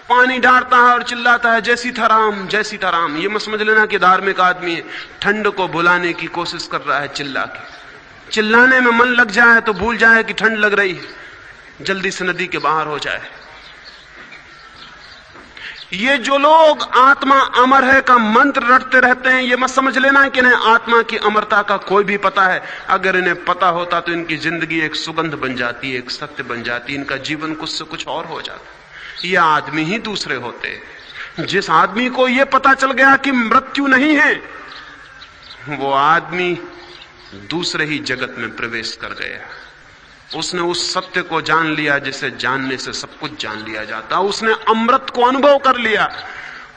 पानी डालता है और चिल्लाता है, जय सीताराम, जय सीताराम। ये मत समझ लेना कि धार्मिक आदमी है। ठंड को भुलाने की कोशिश कर रहा है चिल्ला के। चिल्लाने में मन लग जाए तो भूल जाए कि ठंड लग रही है, जल्दी से नदी के बाहर हो जाए। ये जो लोग आत्मा अमर है का मंत्र रटते रहते हैं, ये मत समझ लेना कि इन्हें आत्मा की अमरता का कोई भी पता है। अगर इन्हें पता होता तो इनकी जिंदगी एक सुगंध बन जाती, एक सत्य बन जाती, इनका जीवन कुछ से कुछ और हो जाता। ये आदमी ही दूसरे होते। जिस आदमी को ये पता चल गया कि मृत्यु नहीं है, वो आदमी दूसरे ही जगत में प्रवेश कर गया। उसने उस सत्य को जान लिया जिसे जानने से सब कुछ जान लिया जाता। उसने अमृत को अनुभव कर लिया,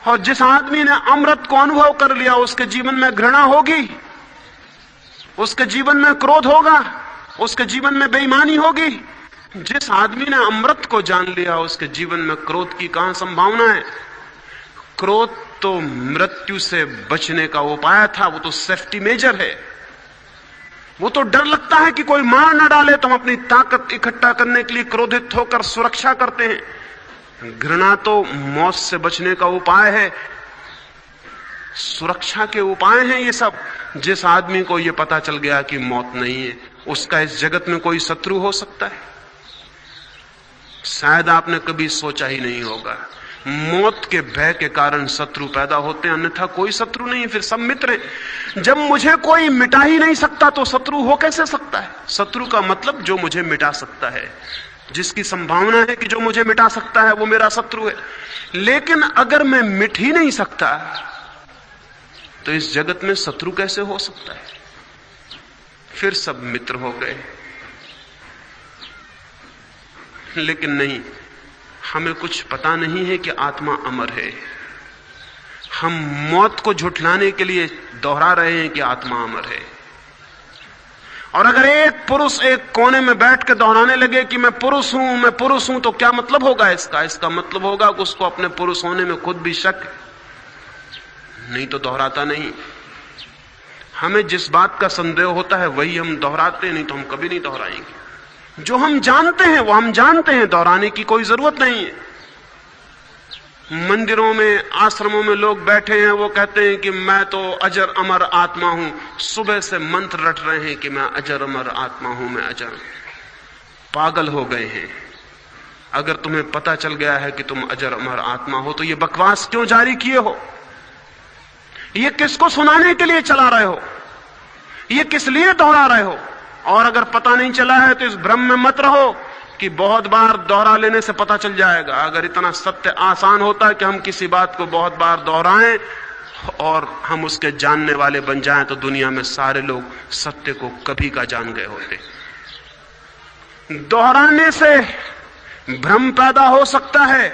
और जिस आदमी ने अमृत को अनुभव कर लिया उसके जीवन में घृणा होगी, उसके जीवन में क्रोध होगा, उसके जीवन में बेईमानी होगी। जिस आदमी ने अमृत को जान लिया उसके जीवन में क्रोध की कहां संभावना है। क्रोध तो मृत्यु से बचने का उपाय था, वो तो सेफ्टी मेजर है। वो तो डर लगता है कि कोई मार न डाले तो हम अपनी ताकत इकट्ठा करने के लिए क्रोधित होकर सुरक्षा करते हैं। घृणा तो मौत से बचने का उपाय है, सुरक्षा के उपाय हैं ये सब। जिस आदमी को ये पता चल गया कि मौत नहीं है, उसका इस जगत में कोई शत्रु हो सकता है? शायद आपने कभी सोचा ही नहीं होगा। मौत के भय के कारण शत्रु पैदा होते हैं, अन्यथा कोई शत्रु नहीं, फिर सब मित्र हैं। जब मुझे कोई मिटा ही नहीं सकता तो शत्रु हो कैसे सकता है? शत्रु का मतलब जो मुझे मिटा सकता है, जिसकी संभावना है कि जो मुझे मिटा सकता है वो मेरा शत्रु है। लेकिन अगर मैं मिट ही नहीं सकता तो इस जगत में शत्रु कैसे हो सकता है? फिर सब मित्र हो गए। लेकिन नहीं, हमें कुछ पता नहीं है कि आत्मा अमर है। हम मौत को झुठलाने के लिए दोहरा रहे हैं कि आत्मा अमर है। और अगर एक पुरुष एक कोने में बैठ के दोहराने लगे कि मैं पुरुष हूं, तो क्या मतलब होगा इसका? इसका मतलब होगा कि उसको अपने पुरुष होने में खुद भी शक, नहीं तो दोहराता नहीं। हमें जिस बात का संदेह होता है वही हम दोहराते हैं, नहीं तो हम कभी नहीं दोहराएंगे। जो हम जानते हैं वो हम जानते हैं, दोहराने की कोई जरूरत नहीं है। मंदिरों में, आश्रमों में लोग बैठे हैं, वो कहते हैं कि मैं तो अजर अमर आत्मा हूं। सुबह से मंत्र रट रहे हैं कि मैं अजर अमर आत्मा हूं, मैं अजर। पागल हो गए हैं। अगर तुम्हें पता चल गया है कि तुम अजर अमर आत्मा हो तो ये बकवास क्यों जारी किए हो? ये किसको सुनाने के लिए चला रहे हो? ये किस लिए दोहरा रहे हो? और अगर पता नहीं चला है तो इस भ्रम में मत रहो कि बहुत बार दोहरा लेने से पता चल जाएगा। अगर इतना सत्य आसान होता है कि हम किसी बात को बहुत बार दोहराएं और हम उसके जानने वाले बन जाएं तो दुनिया में सारे लोग सत्य को कभी का जान गए होते। दोहराने से भ्रम पैदा हो सकता है,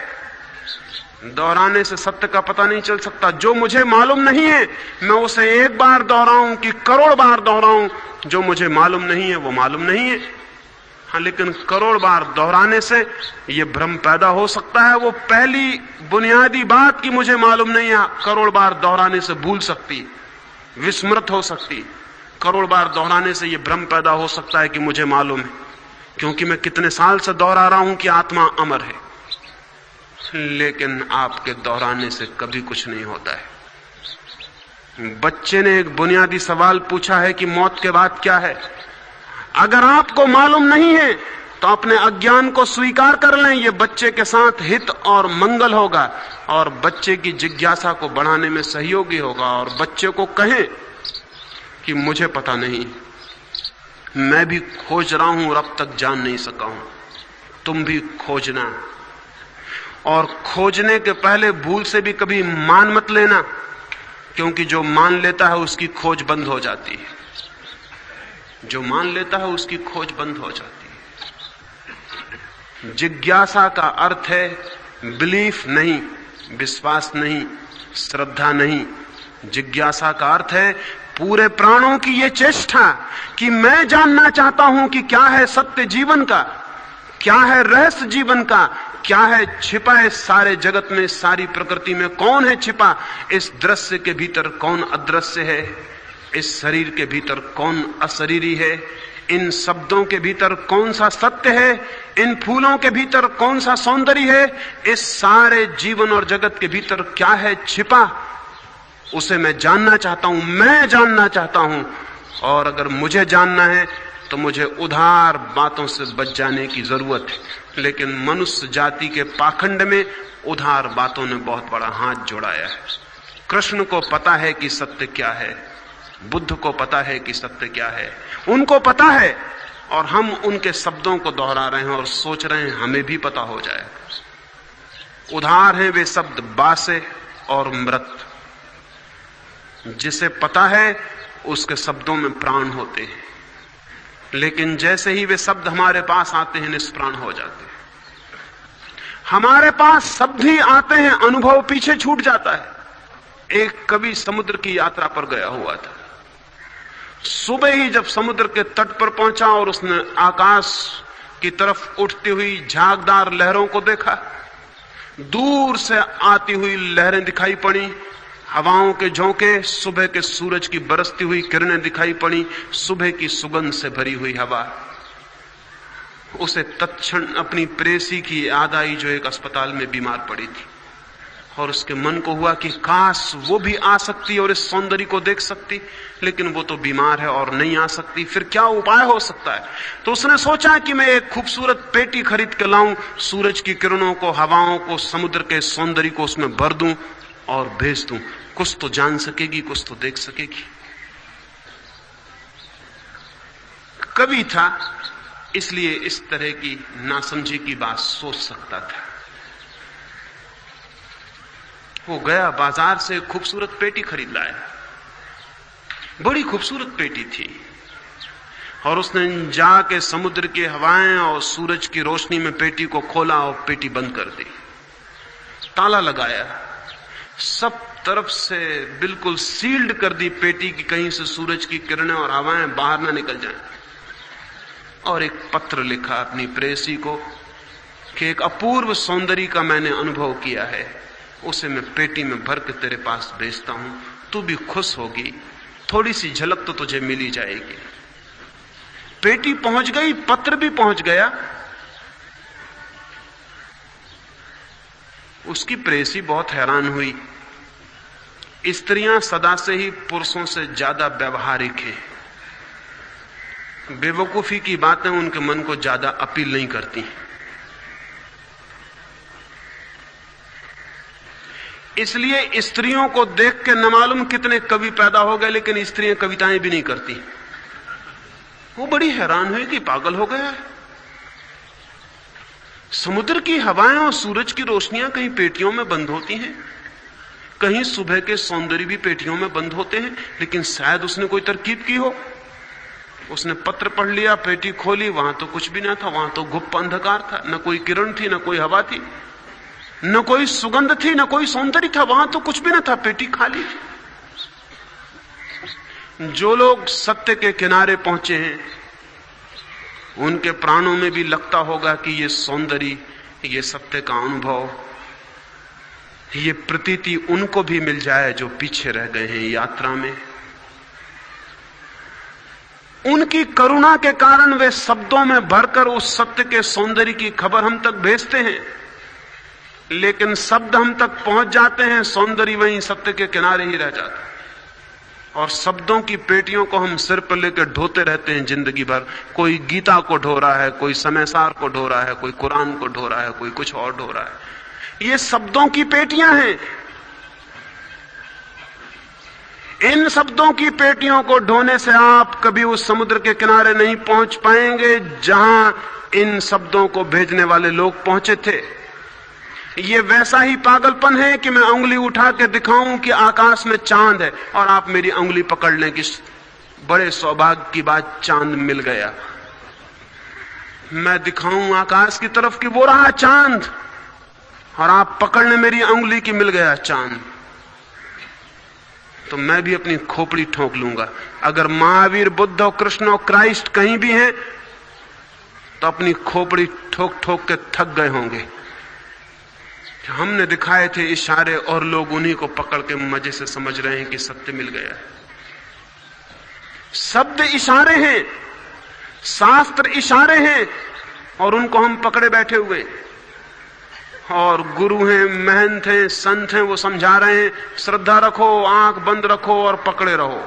दोहराने से सत्य का पता नहीं चल सकता। जो मुझे मालूम नहीं है मैं उसे एक बार दोहराऊं कि करोड़ बार दोहराऊं, जो मुझे मालूम नहीं है वो मालूम नहीं है। हाँ, लेकिन करोड़ बार दोहराने से ये भ्रम पैदा हो सकता है। वो पहली बुनियादी बात कि मुझे मालूम नहीं है, करोड़ बार दोहराने से भूल सकती, विस्मृत हो सकती। करोड़ बार दोहराने से ये भ्रम पैदा हो सकता है कि मुझे मालूम है, क्योंकि मैं कितने साल से दोहरा रहा हूं कि आत्मा अमर है। लेकिन आपके दोहराने से कभी कुछ नहीं होता है। बच्चे ने एक बुनियादी सवाल पूछा है कि मौत के बाद क्या है। अगर आपको मालूम नहीं है तो अपने अज्ञान को स्वीकार कर लें, ये बच्चे के साथ हित और मंगल होगा और बच्चे की जिज्ञासा को बढ़ाने में सहयोगी होगा। और बच्चे को कहें कि मुझे पता नहीं, मैं भी खोज रहा हूं और अब तक जान नहीं सका हूं, तुम भी खोजना। और खोजने के पहले भूल से भी कभी मान मत लेना, क्योंकि जो मान लेता है उसकी खोज बंद हो जाती है। जो मान लेता है उसकी खोज बंद हो जाती है। जिज्ञासा का अर्थ है बिलीफ नहीं, विश्वास नहीं, श्रद्धा नहीं। जिज्ञासा का अर्थ है पूरे प्राणों की ये चेष्टा कि मैं जानना चाहता हूं कि क्या है सत्य जीवन का, क्या है रहस्य जीवन का, क्या है छिपा है सारे जगत में, सारी प्रकृति में कौन है छिपा, इस दृश्य के भीतर कौन अदृश्य है, इस शरीर के भीतर कौन अशरीरी है, इन शब्दों के भीतर कौन सा सत्य है, इन फूलों के भीतर कौन सा सौंदर्य है, इस सारे जीवन और जगत के भीतर क्या है छिपा, उसे मैं जानना चाहता हूं, मैं जानना चाहता हूं। और अगर मुझे जानना है तो मुझे उधार बातों से बच जाने की जरूरत है। लेकिन मनुष्य जाति के पाखंड में उधार बातों ने बहुत बड़ा हाथ जोड़ाया है। कृष्ण को पता है कि सत्य क्या है, बुद्ध को पता है कि सत्य क्या है, उनको पता है, और हम उनके शब्दों को दोहरा रहे हैं और सोच रहे हैं हमें भी पता हो जाए। उधार हैं वे शब्द बासे और मृत। जिसे पता है उसके शब्दों में प्राण होते हैं। लेकिन जैसे ही वे शब्द हमारे पास आते हैं निष्प्राण हो जाते हैं। हमारे पास शब्द ही आते हैं, अनुभव पीछे छूट जाता है। एक कवि समुद्र की यात्रा पर गया हुआ था। सुबह ही जब समुद्र के तट पर पहुंचा और उसने आकाश की तरफ उठती हुई झागदार लहरों को देखा, दूर से आती हुई लहरें दिखाई पड़ी, हवाओं के झोंके, सुबह के सूरज की बरसती हुई किरणें दिखाई पड़ी, सुबह की सुगंध से भरी हुई हवा। उसे तत्क्षण अपनी प्रेसी की याद आई जो एक अस्पताल में बीमार पड़ी थी, और उसके मन को हुआ कि काश वो भी आ सकती और इस सौंदर्य को देख सकती, लेकिन वो तो बीमार है और नहीं आ सकती। फिर क्या उपाय हो सकता है? तो उसने सोचा कि मैं एक खूबसूरत पेटी खरीद के लाऊं, सूरज की किरणों को, हवाओं को, समुद्र के सौंदर्य को उसमें भर दूं और भेज दूं। कुछ तो जान सकेगी, कुछ तो देख सकेगी। कवि था, इसलिए इस तरह की नासमझी की बात सोच सकता था। वो गया बाजार से एक खूबसूरत पेटी खरीद लाया, बड़ी खूबसूरत पेटी थी, और उसने जाके समुद्र की हवाएं और सूरज की रोशनी में पेटी को खोला और पेटी बंद कर दी, ताला लगाया, सब तरफ से बिल्कुल सील्ड कर दी पेटी की, कहीं से सूरज की किरणें और हवाएं बाहर ना निकल जाएं। और एक पत्र लिखा अपनी प्रेसी को कि एक अपूर्व सौंदर्य का मैंने अनुभव किया है, उसे मैं पेटी में भर के तेरे पास भेजता हूं, तू भी खुश होगी, थोड़ी सी झलक तो तुझे मिल ही जाएगी। पेटी पहुंच गई, पत्र भी पहुंच गया। उसकी प्रेसी बहुत हैरान हुई। स्त्रियां सदा से ही पुरुषों से ज्यादा व्यवहारिक हैं, बेवकूफी की बातें उनके मन को ज्यादा अपील नहीं करती। इसलिए स्त्रियों को देख के न मालूम कितने कवि पैदा हो गए, लेकिन स्त्रियां कविताएं भी नहीं करती। वो बड़ी हैरान हुई कि पागल हो गया है। समुद्र की हवाएं और सूरज की रोशनियां कहीं पेटियों में बंद होती हैं, कहीं सुबह के सौंदर्य भी पेटियों में बंद होते हैं, लेकिन शायद उसने कोई तरकीब की हो। उसने पत्र पढ़ लिया, पेटी खोली, वहां तो कुछ भी ना था, वहां तो गुप्त अंधकार था, न कोई किरण थी, न कोई हवा थी, न कोई सुगंध थी, न कोई सौंदर्य था, वहां तो कुछ भी ना था, पेटी खाली थी। जो लोग सत्य के किनारे पहुंचे हैं, उनके प्राणों में भी लगता होगा कि ये सौंदर्य, ये सत्य का अनुभव, ये प्रतीति उनको भी मिल जाए जो पीछे रह गए हैं यात्रा में। उनकी करुणा के कारण वे शब्दों में भरकर उस सत्य के सौंदर्य की खबर हम तक भेजते हैं, लेकिन शब्द हम तक पहुंच जाते हैं, सौंदर्य वहीं सत्य के किनारे ही रह जाता है। और शब्दों की पेटियों को हम सिर पर लेकर ढोते रहते हैं जिंदगी भर। कोई गीता को ढो रहा है, कोई समयसार को ढो रहा है, कोई कुरान को ढो रहा है, कोई कुछ और ढो रहा है। ये शब्दों की पेटियां हैं। इन शब्दों की पेटियों को ढोने से आप कभी उस समुद्र के किनारे नहीं पहुंच पाएंगे जहां इन शब्दों को भेजने वाले लोग पहुंचे थे। ये वैसा ही पागलपन है कि मैं उंगली उठा के दिखाऊं कि आकाश में चांद है और आप मेरी उंगली पकड़ लें कि बड़े सौभाग्य की बात, चांद मिल गया। मैं दिखाऊं आकाश की तरफ कि वो रहा चांद, और आप पकड़ लें मेरी उंगली कि मिल गया चांद, तो मैं भी अपनी खोपड़ी ठोक लूंगा। अगर महावीर, बुद्ध और कृष्ण और क्राइस्ट कहीं भी हैं तो अपनी खोपड़ी ठोक ठोक के थक गए होंगे। हमने दिखाए थे इशारे और लोग उन्हीं को पकड़ के मजे से समझ रहे हैं कि सत्य मिल गया है। शब्द इशारे हैं, शास्त्र इशारे हैं, और उनको हम पकड़े बैठे हुए। और गुरु हैं, महंत हैं, संत हैं, वो समझा रहे हैं श्रद्धा रखो, आंख बंद रखो और पकड़े रहो।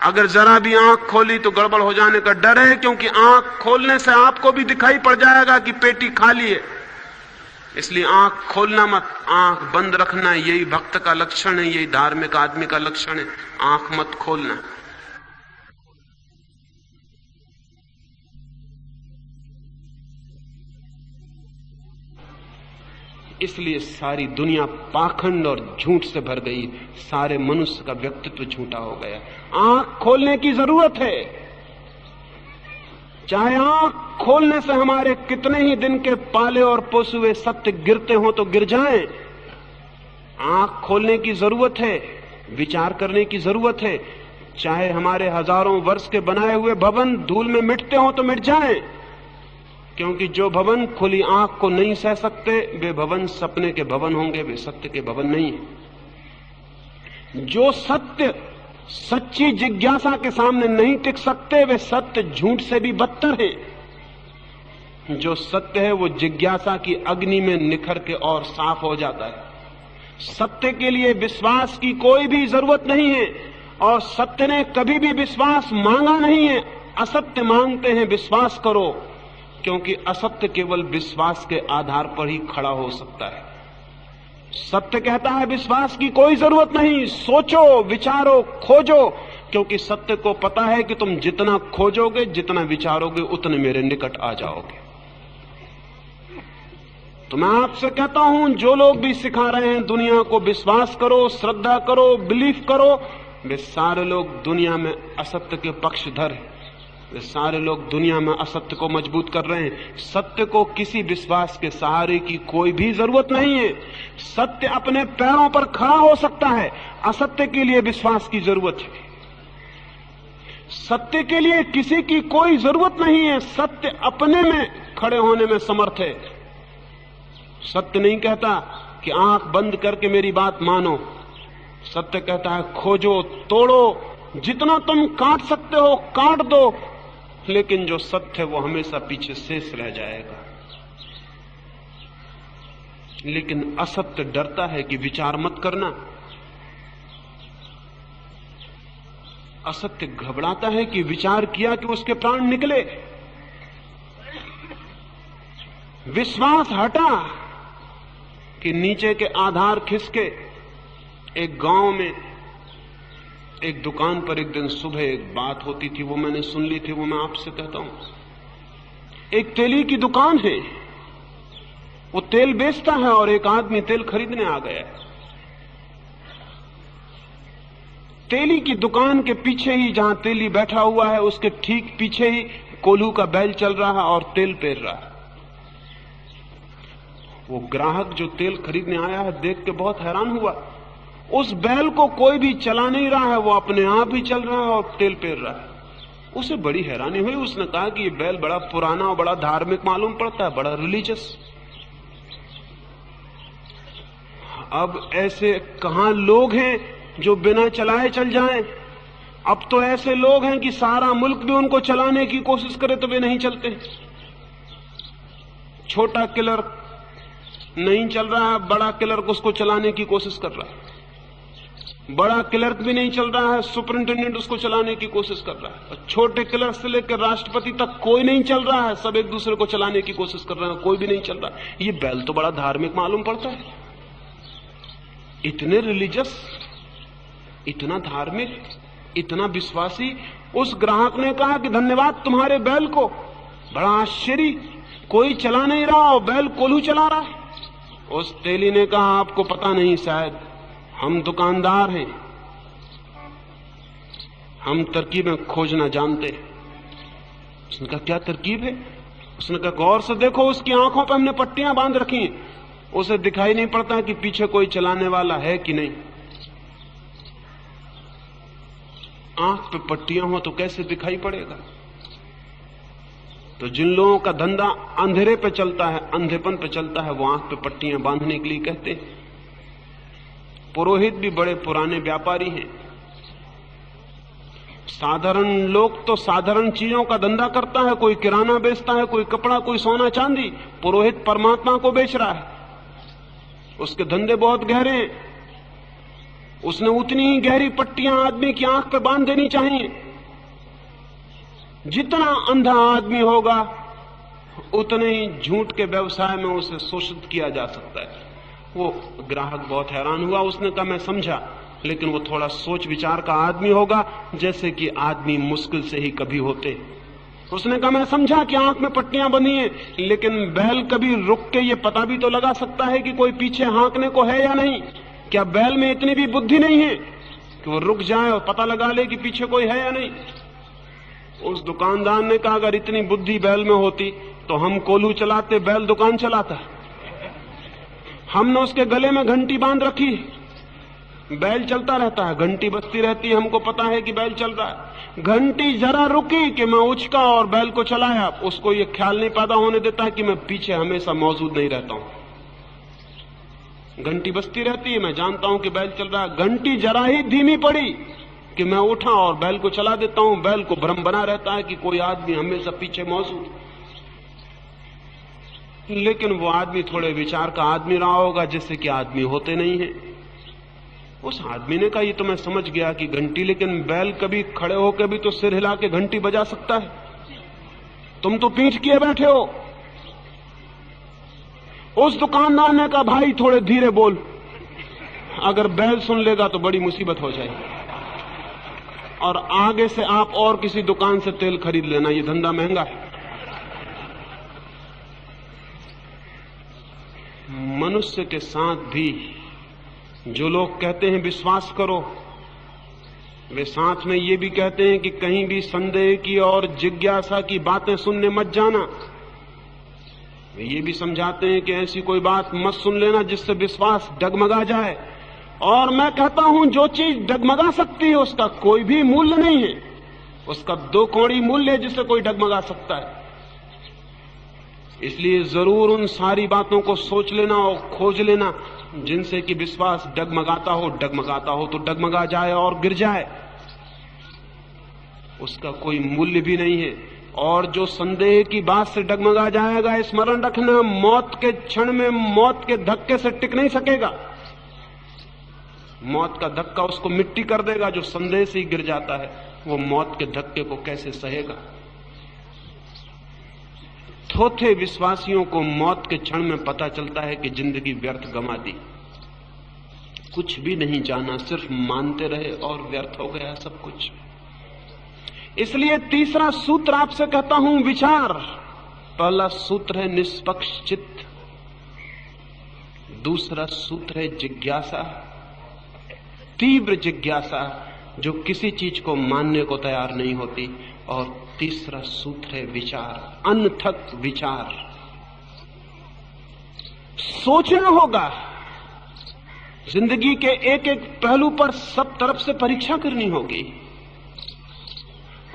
अगर जरा भी आंख खोली तो गड़बड़ हो जाने का डर है, क्योंकि आंख खोलने से आपको भी दिखाई पड़ जाएगा कि पेटी खाली है। इसलिए आंख खोलना मत, आंख बंद रखना, यही भक्त का लक्षण है, यही धार्मिक आदमी का लक्षण है। आंख मत खोलना। इसलिए सारी दुनिया पाखंड और झूठ से भर गई, सारे मनुष्य का व्यक्तित्व झूठा हो गया। आंख खोलने की जरूरत है, चाहे आंख खोलने से हमारे कितने ही दिन के पाले और पोसे हुए सत्य गिरते हो तो गिर जाएं। आंख खोलने की जरूरत है, विचार करने की जरूरत है। चाहे हमारे हजारों वर्ष के बनाए हुए भवन धूल में मिटते हो तो मिट जाएं, क्योंकि जो भवन खुली आंख को नहीं सह सकते वे भवन सपने के भवन होंगे, वे सत्य के भवन नहीं है। जो सत्य सच्ची जिज्ञासा के सामने नहीं टिक सकते वे सत्य झूठ से भी बदतर है। जो सत्य है वो जिज्ञासा की अग्नि में निखर के और साफ हो जाता है। सत्य के लिए विश्वास की कोई भी जरूरत नहीं है और सत्य ने कभी भी विश्वास मांगा नहीं है। असत्य मांगते हैं विश्वास करो, क्योंकि असत्य केवल विश्वास के आधार पर ही खड़ा हो सकता है। सत्य कहता है विश्वास की कोई जरूरत नहीं, सोचो, विचारो, खोजो, क्योंकि सत्य को पता है कि तुम जितना खोजोगे, जितना विचारोगे, उतने मेरे निकट आ जाओगे। तो मैं आपसे कहता हूं, जो लोग भी सिखा रहे हैं दुनिया को विश्वास करो, श्रद्धा करो, बिलीफ करो, वे सारे लोग दुनिया में असत्य के पक्षधर हैं। वे सारे लोग दुनिया में असत्य को मजबूत कर रहे हैं। सत्य को किसी विश्वास के सहारे की कोई भी जरूरत नहीं है। सत्य अपने पैरों पर खड़ा हो सकता है, असत्य के लिए विश्वास की जरूरत है। सत्य के लिए किसी की कोई जरूरत नहीं है। सत्य अपने में खड़े होने में समर्थ है। सत्य नहीं कहता कि आंख बंद करके मेरी बात मानो। सत्य कहता है खोजो, तोड़ो, जितना तुम काट सकते हो काट दो, लेकिन जो सत्य है वो हमेशा पीछे शेष रह जाएगा। लेकिन असत्य डरता है कि विचार मत करना। असत्य घबराता है कि विचार किया कि उसके प्राण निकले। विश्वास हटा कि नीचे के आधार खिसके। एक गांव में एक दुकान पर एक दिन सुबह एक बात होती थी, वो मैंने सुन ली थी, वो मैं आपसे कहता हूं। एक तेली की दुकान है, वो तेल बेचता है और एक आदमी तेल खरीदने आ गया है। तेली की दुकान के पीछे ही, जहां तेली बैठा हुआ है, उसके ठीक पीछे ही कोल्हू का बैल चल रहा है और तेल पेर रहा है। वो ग्राहक जो तेल खरीदने आया है देख के बहुत हैरान हुआ। उस बैल को कोई भी चला नहीं रहा है, वो अपने आप ही चल रहा है और तेल पेर रहा है। उसे बड़ी हैरानी हुई। उसने कहा कि ये बैल बड़ा पुराना और बड़ा धार्मिक मालूम पड़ता है, बड़ा रिलीजियस। अब ऐसे कहां लोग हैं जो बिना चलाए चल जाएं? अब तो ऐसे लोग हैं कि सारा मुल्क भी उनको चलाने की कोशिश करे तो वे नहीं चलते। छोटा क्लर्क नहीं चल रहा है, बड़ा क्लर्क उसको चलाने की कोशिश कर रहा है। बड़ा क्लर्क भी नहीं चल रहा है, सुपरिंटेंडेंट उसको चलाने की कोशिश कर रहा है। और छोटे क्लर्क से लेकर राष्ट्रपति तक कोई नहीं चल रहा है, सब एक दूसरे को चलाने की कोशिश कर रहे हैं, कोई भी नहीं चल रहा। ये बैल तो बड़ा धार्मिक मालूम पड़ता है, इतने रिलीजियस, इतना धार्मिक, इतना विश्वासी। उस ग्राहक ने कहा कि धन्यवाद तुम्हारे बैल को, बड़ा आश्चर्य, कोई चला नहीं रहा और बैल कोल्हू चला रहा है। उस तेली ने कहा आपको पता नहीं, शायद हम दुकानदार हैं, हम तरकीबें खोजना जानते हैं। उसने कहा क्या तरकीब है? उसने कहा गौर से देखो, उसकी आंखों पर हमने पट्टियां बांध रखी हैं, उसे दिखाई नहीं पड़ता कि पीछे कोई चलाने वाला है कि नहीं। आंख पे पट्टियां हो तो कैसे दिखाई पड़ेगा? तो जिन लोगों का धंधा अंधेरे पे चलता है, अंधेपन पे चलता है, वो आंख पे पट्टियां बांधने के लिए कहते हैं। पुरोहित भी बड़े पुराने व्यापारी हैं। साधारण लोग तो साधारण चीजों का धंधा करता है, कोई किराना बेचता है, कोई कपड़ा, कोई सोना चांदी। पुरोहित परमात्मा को बेच रहा है, उसके धंधे बहुत गहरे हैं। उसने उतनी ही गहरी पट्टियां आदमी की आंख पे बांध देनी चाहिए। जितना अंधा आदमी होगा उतने ही झूठ के व्यवसाय में उसे शोषित किया जा सकता है। वो ग्राहक बहुत हैरान हुआ। उसने कहा मैं समझा, लेकिन वो थोड़ा सोच विचार का आदमी होगा, जैसे कि आदमी मुश्किल से ही कभी होते। उसने कहा मैं समझा कि आंख में पट्टियां बंधी हैं, लेकिन बैल कभी रुक के ये पता भी तो लगा सकता है कि कोई पीछे हाँकने को है या नहीं। क्या बैल में इतनी भी बुद्धि नहीं है कि वो रुक जाए और पता लगा ले कि पीछे कोई है या नहीं? उस दुकानदार ने कहा अगर इतनी बुद्धि बैल में होती तो हम कोल्हू चलाते, बैल दुकान चलाता। हमने उसके गले में घंटी बांध रखी, बैल चलता रहता है, घंटी बजती रहती है, हमको पता है कि बैल चल रहा है। घंटी जरा रुकी कि मैं उचका और बैल को चलाया। उसको ये ख्याल नहीं पैदा होने देता कि मैं पीछे हमेशा मौजूद नहीं रहता हूं। घंटी बजती रहती है, मैं जानता हूं कि बैल चल रहा है। घंटी जरा ही धीमी पड़ी कि मैं उठा और बैल को चला देता हूं। बैल को भ्रम बना रहता है कि कोई आदमी हमेशा पीछे मौजूद। लेकिन वो आदमी थोड़े विचार का आदमी रहा होगा, जिससे कि आदमी होते नहीं है। उस आदमी ने कहा ये तो मैं समझ गया कि घंटी, लेकिन बैल कभी खड़े होकर भी तो सिर हिला के घंटी बजा सकता है, तुम तो पीठ किए बैठे हो। उस दुकानदार ने कहा भाई थोड़े धीरे बोल, अगर बैल सुन लेगा तो बड़ी मुसीबत हो जाएगी, और आगे से आप और किसी दुकान से तेल खरीद लेना, ये धंधा महंगा है। मनुष्य के साथ भी जो लोग कहते हैं विश्वास करो, वे साथ में ये भी कहते हैं कि कहीं भी संदेह की और जिज्ञासा की बातें सुनने मत जाना। वे ये भी समझाते हैं कि ऐसी कोई बात मत सुन लेना जिससे विश्वास डगमगा जाए। और मैं कहता हूं जो चीज डगमगा सकती है उसका कोई भी मूल्य नहीं है, उसका दो कौड़ी मूल्य है जिससे कोई डगमगा सकता है। इसलिए जरूर उन सारी बातों को सोच लेना और खोज लेना जिनसे कि विश्वास डगमगाता हो तो डगमगा जाए और गिर जाए, उसका कोई मूल्य भी नहीं है। और जो संदेह की बात से डगमगा जाएगा, स्मरण रखना, मौत के क्षण में मौत के धक्के से टिक नहीं सकेगा। मौत का धक्का उसको मिट्टी कर देगा। जो संदेह से ही गिर जाता है वो मौत के धक्के को कैसे सहेगा। थोथे विश्वासियों को मौत के क्षण में पता चलता है कि जिंदगी व्यर्थ गंवा दी, कुछ भी नहीं जाना, सिर्फ मानते रहे और व्यर्थ हो गया सब कुछ। इसलिए तीसरा सूत्र आपसे कहता हूं विचार। पहला सूत्र है निष्पक्ष चित्त, दूसरा सूत्र है जिज्ञासा, तीव्र जिज्ञासा जो किसी चीज को मानने को तैयार नहीं होती, और तीसरा सूत्र है विचार, अनथक विचार। सोचना होगा, जिंदगी के एक एक पहलू पर सब तरफ से परीक्षा करनी होगी,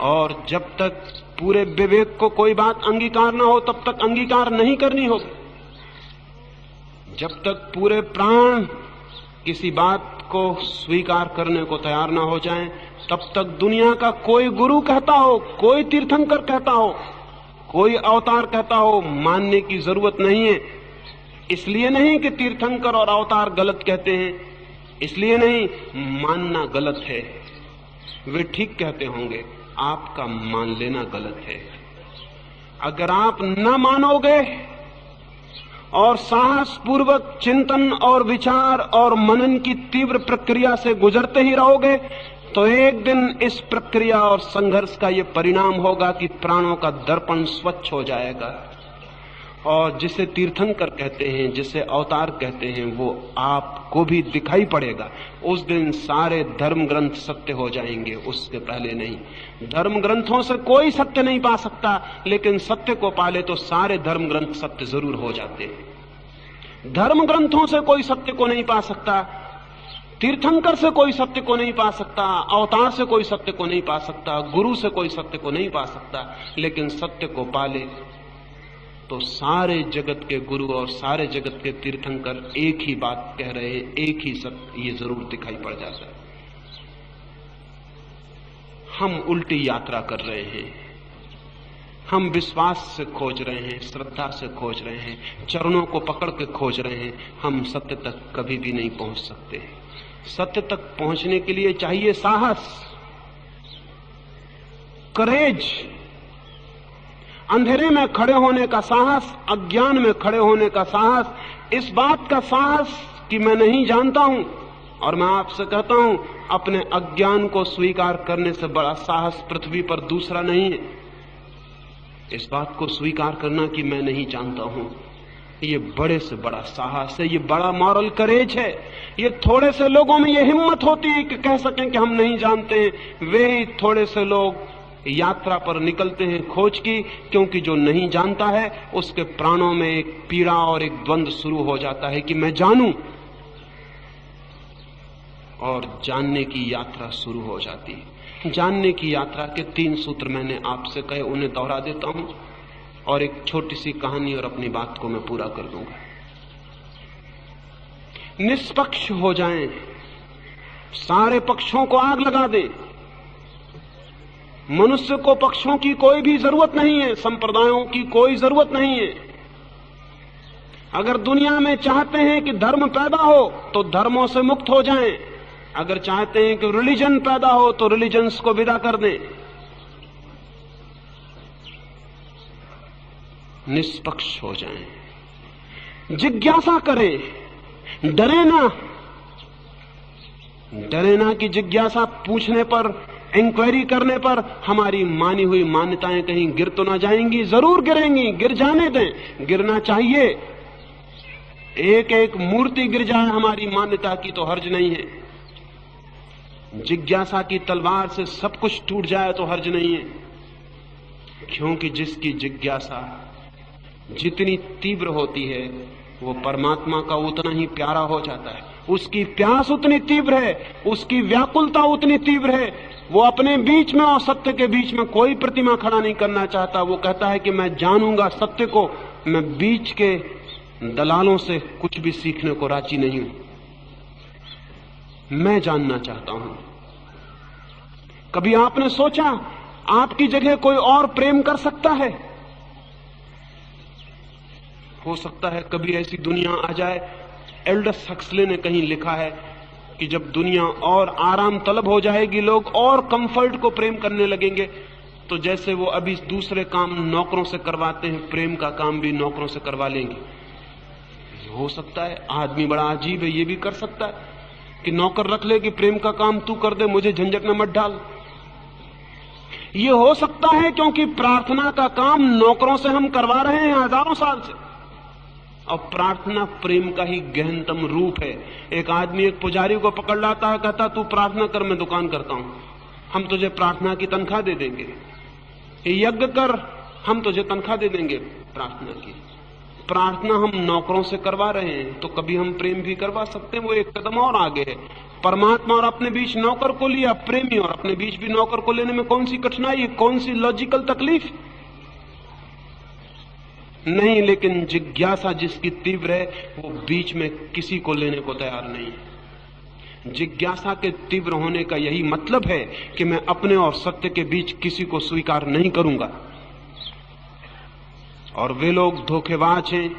और जब तक पूरे विवेक को कोई बात अंगीकार ना हो तब तक अंगीकार नहीं करनी होगी। जब तक पूरे प्राण किसी बात को स्वीकार करने को तैयार ना हो जाएं, तब तक दुनिया का कोई गुरु कहता हो, कोई तीर्थंकर कहता हो, कोई अवतार कहता हो, मानने की जरूरत नहीं है। इसलिए नहीं कि तीर्थंकर और अवतार गलत कहते हैं, इसलिए नहीं, मानना गलत है। वे ठीक कहते होंगे, आपका मान लेना गलत है। अगर आप न मानोगे और साहस पूर्वक चिंतन और विचार और मनन की तीव्र प्रक्रिया से गुजरते ही रहोगे, तो एक दिन इस प्रक्रिया और संघर्ष का यह परिणाम होगा कि प्राणों का दर्पण स्वच्छ हो जाएगा, और जिसे तीर्थंकर कहते हैं, जिसे अवतार कहते हैं, वो आपको भी दिखाई पड़ेगा। उस दिन सारे धर्म ग्रंथ सत्य हो जाएंगे, उसके पहले नहीं। धर्म ग्रंथों से कोई सत्य नहीं पा सकता, लेकिन सत्य को पाले तो सारे धर्म ग्रंथ सत्य जरूर हो जाते हैं। धर्म ग्रंथों से कोई सत्य को नहीं पा सकता, तीर्थंकर से कोई सत्य को नहीं पा सकता, अवतार से कोई सत्य को नहीं पा सकता, गुरु से कोई सत्य को नहीं पा सकता, लेकिन सत्य को पाले तो सारे जगत के गुरु और सारे जगत के तीर्थंकर एक ही बात कह रहे हैं, एक ही सत्य, ये जरूर दिखाई पड़ जाता है। हम उल्टी यात्रा कर रहे हैं, हम विश्वास से खोज रहे हैं, श्रद्धा से खोज रहे हैं, चरणों को पकड़ के खोज रहे हैं, हम सत्य तक कभी भी नहीं पहुंच सकते। सत्य तक पहुंचने के लिए चाहिए साहस, करेज, अंधेरे में खड़े होने का साहस, अज्ञान में खड़े होने का साहस, इस बात का साहस कि मैं नहीं जानता हूं, और मैं आपसे कहता हूं अपने अज्ञान को स्वीकार करने से बड़ा साहस पृथ्वी पर दूसरा नहीं है। इस बात को स्वीकार करना कि मैं नहीं जानता हूं, ये बड़े से बड़ा साहस है, ये बड़ा मॉरल करेज है। ये थोड़े से लोगों में ये हिम्मत होती है कि कह सकें कि हम नहीं जानते हैं। वे ही थोड़े से लोग यात्रा पर निकलते हैं खोज की, क्योंकि जो नहीं जानता है उसके प्राणों में एक पीड़ा और एक द्वंद्व शुरू हो जाता है कि मैं जानूं, और जानने की यात्रा शुरू हो जाती है। जानने की यात्रा के 3 सूत्र मैंने आपसे कहे, उन्हें दोहरा देता हूं और एक छोटी सी कहानी और अपनी बात को मैं पूरा कर दूंगा। निष्पक्ष हो जाएं, सारे पक्षों को आग लगा दें। मनुष्य को पक्षों की कोई भी जरूरत नहीं है, संप्रदायों की कोई जरूरत नहीं है। अगर दुनिया में चाहते हैं कि धर्म पैदा हो तो धर्मों से मुक्त हो जाएं। अगर चाहते हैं कि रिलीजन पैदा हो तो रिलीजन्स को विदा कर दें। निष्पक्ष हो जाएं, जिज्ञासा करें, डरे ना। डरे ना कि जिज्ञासा पूछने पर, इंक्वायरी करने पर हमारी मानी हुई मान्यताएं कहीं गिर तो ना जाएंगी। जरूर गिरेंगी, गिर जाने दें, गिरना चाहिए। एक एक मूर्ति गिर जाए हमारी मान्यता की तो हर्ज नहीं है। जिज्ञासा की तलवार से सब कुछ टूट जाए तो हर्ज नहीं है, क्योंकि जिसकी जिज्ञासा जितनी तीव्र होती है वो परमात्मा का उतना ही प्यारा हो जाता है। उसकी प्यास उतनी तीव्र है, उसकी व्याकुलता उतनी तीव्र है। वो अपने बीच में और सत्य के बीच में कोई प्रतिमा खड़ा नहीं करना चाहता। वो कहता है कि मैं जानूंगा सत्य को, मैं बीच के दलालों से कुछ भी सीखने को राजी नहीं हूं, मैं जानना चाहता हूं। कभी आपने सोचा आपकी जगह कोई और प्रेम कर सकता है? हो सकता है कभी ऐसी दुनिया आ जाए। एल्डस हक्सले ने कहीं लिखा है कि जब दुनिया और आराम तलब हो जाएगी, लोग और कंफर्ट को प्रेम करने लगेंगे, तो जैसे वो अभी दूसरे काम नौकरों से करवाते हैं, प्रेम का काम भी नौकरों से करवा लेंगे। हो सकता है आदमी बड़ा अजीब है, ये भी कर सकता है कि नौकर रख ले कि प्रेम का काम तू कर दे, मुझे झंझट में मत डाल। ये हो सकता है क्योंकि प्रार्थना का काम नौकरों से हम करवा रहे हैं हजारों साल से, और प्रार्थना प्रेम का ही गहनतम रूप है। एक आदमी एक पुजारी को पकड़ लाता है, कहता तू प्रार्थना कर, मैं दुकान करता हूं, हम तुझे प्रार्थना की तनख्वाह दे देंगे। यज्ञ कर, हम तुझे तनख्वाह दे देंगे प्रार्थना की। प्रार्थना हम नौकरों से करवा रहे हैं, तो कभी हम प्रेम भी करवा सकते हैं। वो एक कदम और आगे है। परमात्मा और अपने बीच नौकर को लिया, प्रेमी और अपने बीच भी नौकर को लेने में कौन सी कठिनाई है, कौन सी लॉजिकल तकलीफ नहीं। लेकिन जिज्ञासा जिसकी तीव्र है वो बीच में किसी को लेने को तैयार नहीं है। जिज्ञासा के तीव्र होने का यही मतलब है कि मैं अपने और सत्य के बीच किसी को स्वीकार नहीं करूंगा। और वे लोग धोखेबाज हैं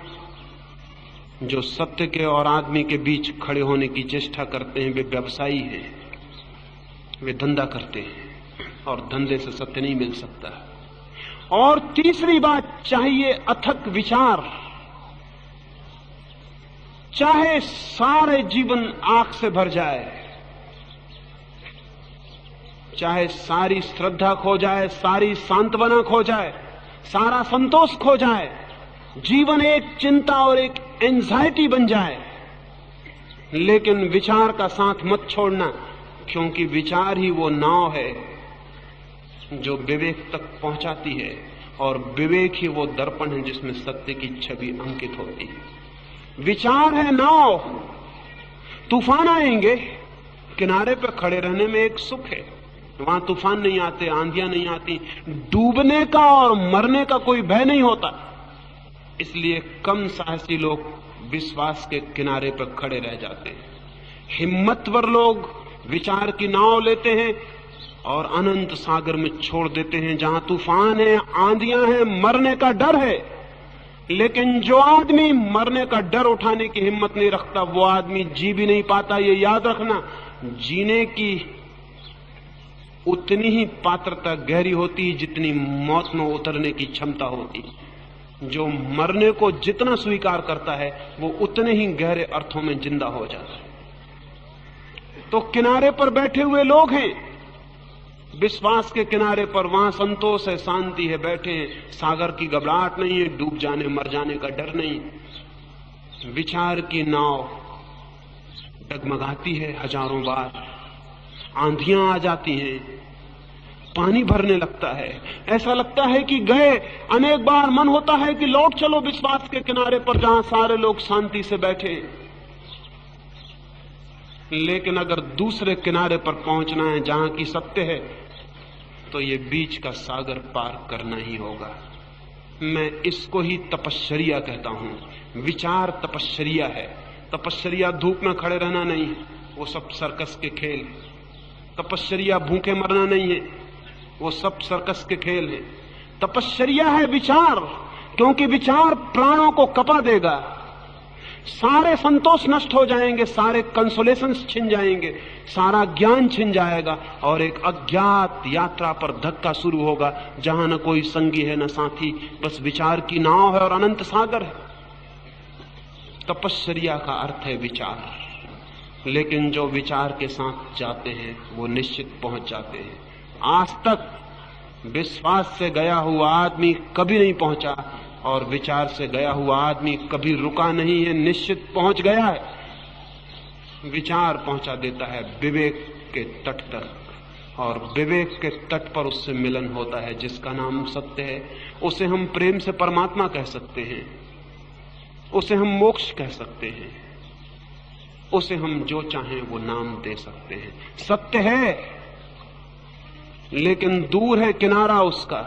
जो सत्य के और आदमी के बीच खड़े होने की चेष्टा करते हैं। वे व्यवसायी हैं, वे धंधा करते हैं, और धंधे से सत्य नहीं मिल सकता। और तीसरी बात, चाहिए अथक विचार। चाहे सारे जीवन आंख से भर जाए, चाहे सारी श्रद्धा खो जाए, सारी सांत्वना खो जाए, सारा संतोष खो जाए, जीवन एक चिंता और एक एंजाइटी बन जाए, लेकिन विचार का साथ मत छोड़ना, क्योंकि विचार ही वो नाव है जो विवेक तक पहुंचाती है, और विवेक ही वो दर्पण है जिसमें सत्य की छवि अंकित होती है। विचार है नाव। तूफान आएंगे, किनारे पर खड़े रहने में एक सुख है, वहां तूफान नहीं आते, आंधियां नहीं आती, डूबने का और मरने का कोई भय नहीं होता। इसलिए कम साहसी लोग विश्वास के किनारे पर खड़े रह जाते हैं। हिम्मतवर लोग विचार की नाव लेते हैं और अनंत सागर में छोड़ देते हैं, जहां तूफान है, आंधियां हैं, मरने का डर है। लेकिन जो आदमी मरने का डर उठाने की हिम्मत नहीं रखता, वो आदमी जी भी नहीं पाता। ये याद रखना, जीने की उतनी ही पात्रता गहरी होती है जितनी मौत में उतरने की क्षमता होती। जो मरने को जितना स्वीकार करता है वो उतने ही गहरे अर्थों में जिंदा हो जाता है। तो किनारे पर बैठे हुए लोग हैं, विश्वास के किनारे पर, वहां संतोष है, शांति है, बैठे हैं, सागर की घबराहट नहीं है, डूब जाने मर जाने का डर नहीं। विचार की नाव डगमगाती है हजारों बार, आंधियां आ जाती हैं, पानी भरने लगता है। ऐसा लगता है कि गए। अनेक बार मन होता है कि लौट चलो विश्वास के किनारे पर, जहां सारे लोग शांति से बैठे। लेकिन अगर दूसरे किनारे पर पहुंचना है जहां की सत्य है, तो ये बीच का सागर पार करना ही होगा। मैं इसको ही तपश्चर्या कहता हूं। विचार तपश्चर्या है। तपश्चर्या धूप में खड़े रहना नहीं है, वो सब सर्कस के खेल। तपश्चर्या भूखे मरना नहीं है, वो सब सर्कस के खेल हैं। तपश्चर्या है विचार, क्योंकि विचार प्राणों को कपा देगा। सारे संतोष नष्ट हो जाएंगे, सारे कंसोलेशंस छिन जाएंगे, सारा ज्ञान छिन जाएगा और एक अज्ञात यात्रा पर धक्का शुरू होगा, जहां न कोई संगी है न साथी, बस विचार की नाव है और अनंत सागर है। तपश्चर्या का अर्थ है विचार। लेकिन जो विचार के साथ जाते हैं वो निश्चित पहुंच जाते हैं। आज तक विश्वास से गया हुआ आदमी कभी नहीं पहुंचा और विचार से गया हुआ आदमी कभी रुका नहीं है, निश्चित पहुंच गया है। विचार पहुंचा देता है विवेक के तट तक, और विवेक के तट पर उससे मिलन होता है जिसका नाम सत्य है। उसे हम प्रेम से परमात्मा कह सकते हैं, उसे हम मोक्ष कह सकते हैं, उसे हम जो चाहें वो नाम दे सकते हैं। सत्य है, लेकिन दूर है किनारा उसका।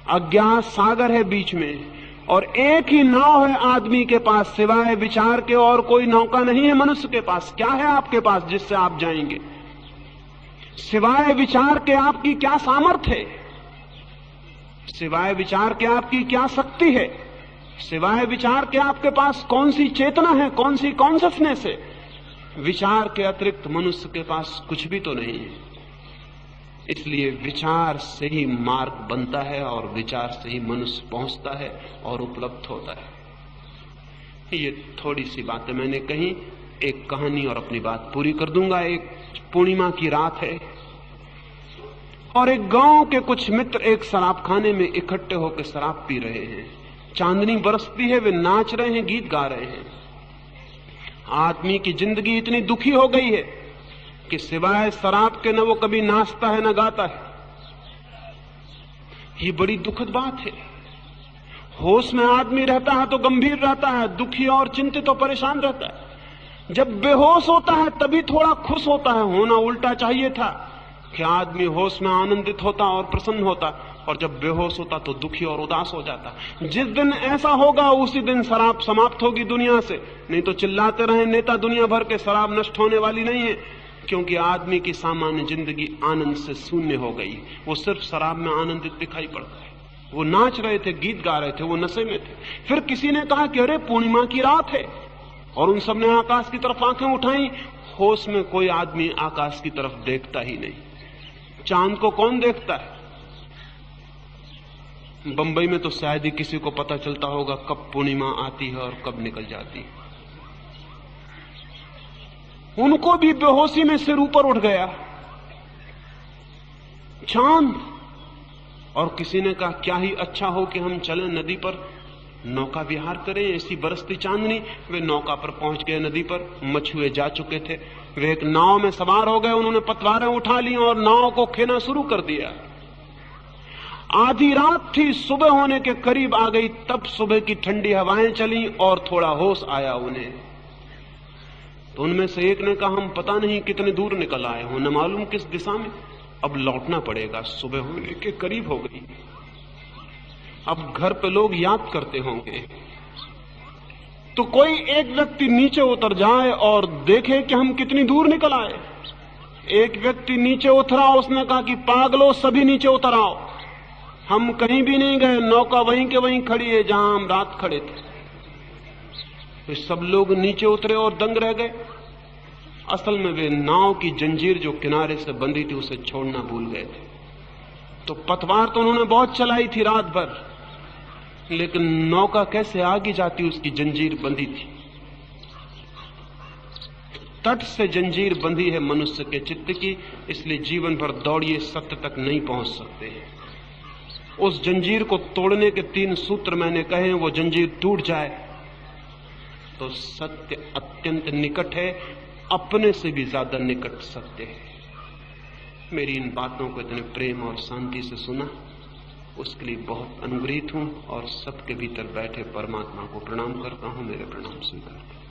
अज्ञात सागर है बीच में, और एक ही नाव है आदमी के पास, सिवाय विचार के और कोई नौका नहीं है मनुष्य के पास। क्या है आपके पास जिससे आप जाएंगे? सिवाय विचार के आपकी क्या सामर्थ्य है? सिवाय विचार के आपकी क्या शक्ति है? सिवाय विचार के आपके पास कौन सी चेतना है, कौन सी कॉन्शसनेस है? विचार के अतिरिक्त मनुष्य के पास कुछ भी तो नहीं है। इसलिए विचार से ही मार्ग बनता है और विचार से ही मनुष्य पहुंचता है और उपलब्ध होता है। ये थोड़ी सी बातें मैंने कही, एक कहानी और अपनी बात पूरी कर दूंगा। एक पूर्णिमा की रात है और एक गांव के कुछ मित्र एक शराब खाने में इकट्ठे होकर शराब पी रहे हैं। चांदनी बरसती है, वे नाच रहे हैं, गीत गा रहे हैं। आदमी की जिंदगी इतनी दुखी हो गई है कि सिवाय शराब के न वो कभी नाचता है न गाता है। ये बड़ी दुखद बात है। होश में आदमी रहता है तो गंभीर रहता है, दुखी और चिंतित और परेशान रहता है। जब बेहोश होता है तभी थोड़ा खुश होता है। होना उल्टा चाहिए था कि आदमी होश में आनंदित होता और प्रसन्न होता, और जब बेहोश होता तो दुखी और उदास हो जाता। जिस दिन ऐसा होगा उसी दिन शराब समाप्त होगी दुनिया से। नहीं तो चिल्लाते रहे नेता दुनिया भर के, शराब नष्ट होने वाली नहीं है, क्योंकि आदमी की सामान्य जिंदगी आनंद से शून्य हो गई। वो सिर्फ शराब में आनंदित दिखाई पड़ता है। वो नाच रहे थे, गीत गा रहे थे, वो नशे में थे। फिर किसी ने कहा कि अरे पूर्णिमा की रात है, और उन सब ने आकाश की तरफ आंखें उठाई। होश में कोई आदमी आकाश की तरफ देखता ही नहीं। चांद को कौन देखता है? बंबई में तो शायद ही किसी को पता चलता होगा कब पूर्णिमा आती है और कब निकल जाती है। उनको भी बेहोशी में सिर ऊपर उठ गया चांद, और किसी ने कहा क्या ही अच्छा हो कि हम चलें नदी पर, नौका विहार करें। ऐसी बरसती चांदनी। वे नौका पर पहुंच गए। नदी पर मछुए जा चुके थे। वे एक नाव में सवार हो गए। उन्होंने पतवारें उठा ली और नाव को खेना शुरू कर दिया। आधी रात थी, सुबह होने के करीब आ गई। तब सुबह की ठंडी हवाएं चली और थोड़ा होश आया उन्हें। तो उनमें से एक ने कहा हम पता नहीं कितने दूर निकल आए हो, न मालूम किस दिशा में, अब लौटना पड़ेगा। सुबह होने के करीब हो गई। अब घर पे लोग याद करते होंगे, तो कोई एक व्यक्ति नीचे उतर जाए और देखे कि हम कितनी दूर निकल आए। एक व्यक्ति नीचे उतरा, उसने कहा कि पागलो सभी नीचे उतर आओ, हम कहीं भी नहीं गए, नौका वहीं के वहीं खड़ी है जहां हम रात खड़े थे। तो सब लोग नीचे उतरे और दंग रह गए। असल में वे नाव की जंजीर जो किनारे से बंधी थी उसे छोड़ना भूल गए थे। तो पतवार तो उन्होंने बहुत चलाई थी रात भर, लेकिन नौका कैसे आगे जाती उसकी जंजीर बंधी थी। तट से जंजीर बंधी है मनुष्य के चित्त की, इसलिए जीवन भर दौड़िए, सत्य तक नहीं पहुंच सकते। उस जंजीर को तोड़ने के 3 सूत्र मैंने कहे, वो जंजीर टूट जाए तो सत्य अत्यंत निकट है, अपने से भी ज्यादा निकट सत्य है। मेरी इन बातों को इतने प्रेम और शांति से सुना, उसके लिए बहुत अनुग्रहित हूं और सबके भीतर बैठे परमात्मा को प्रणाम करता हूं। मेरे प्रणाम स्वीकार करें।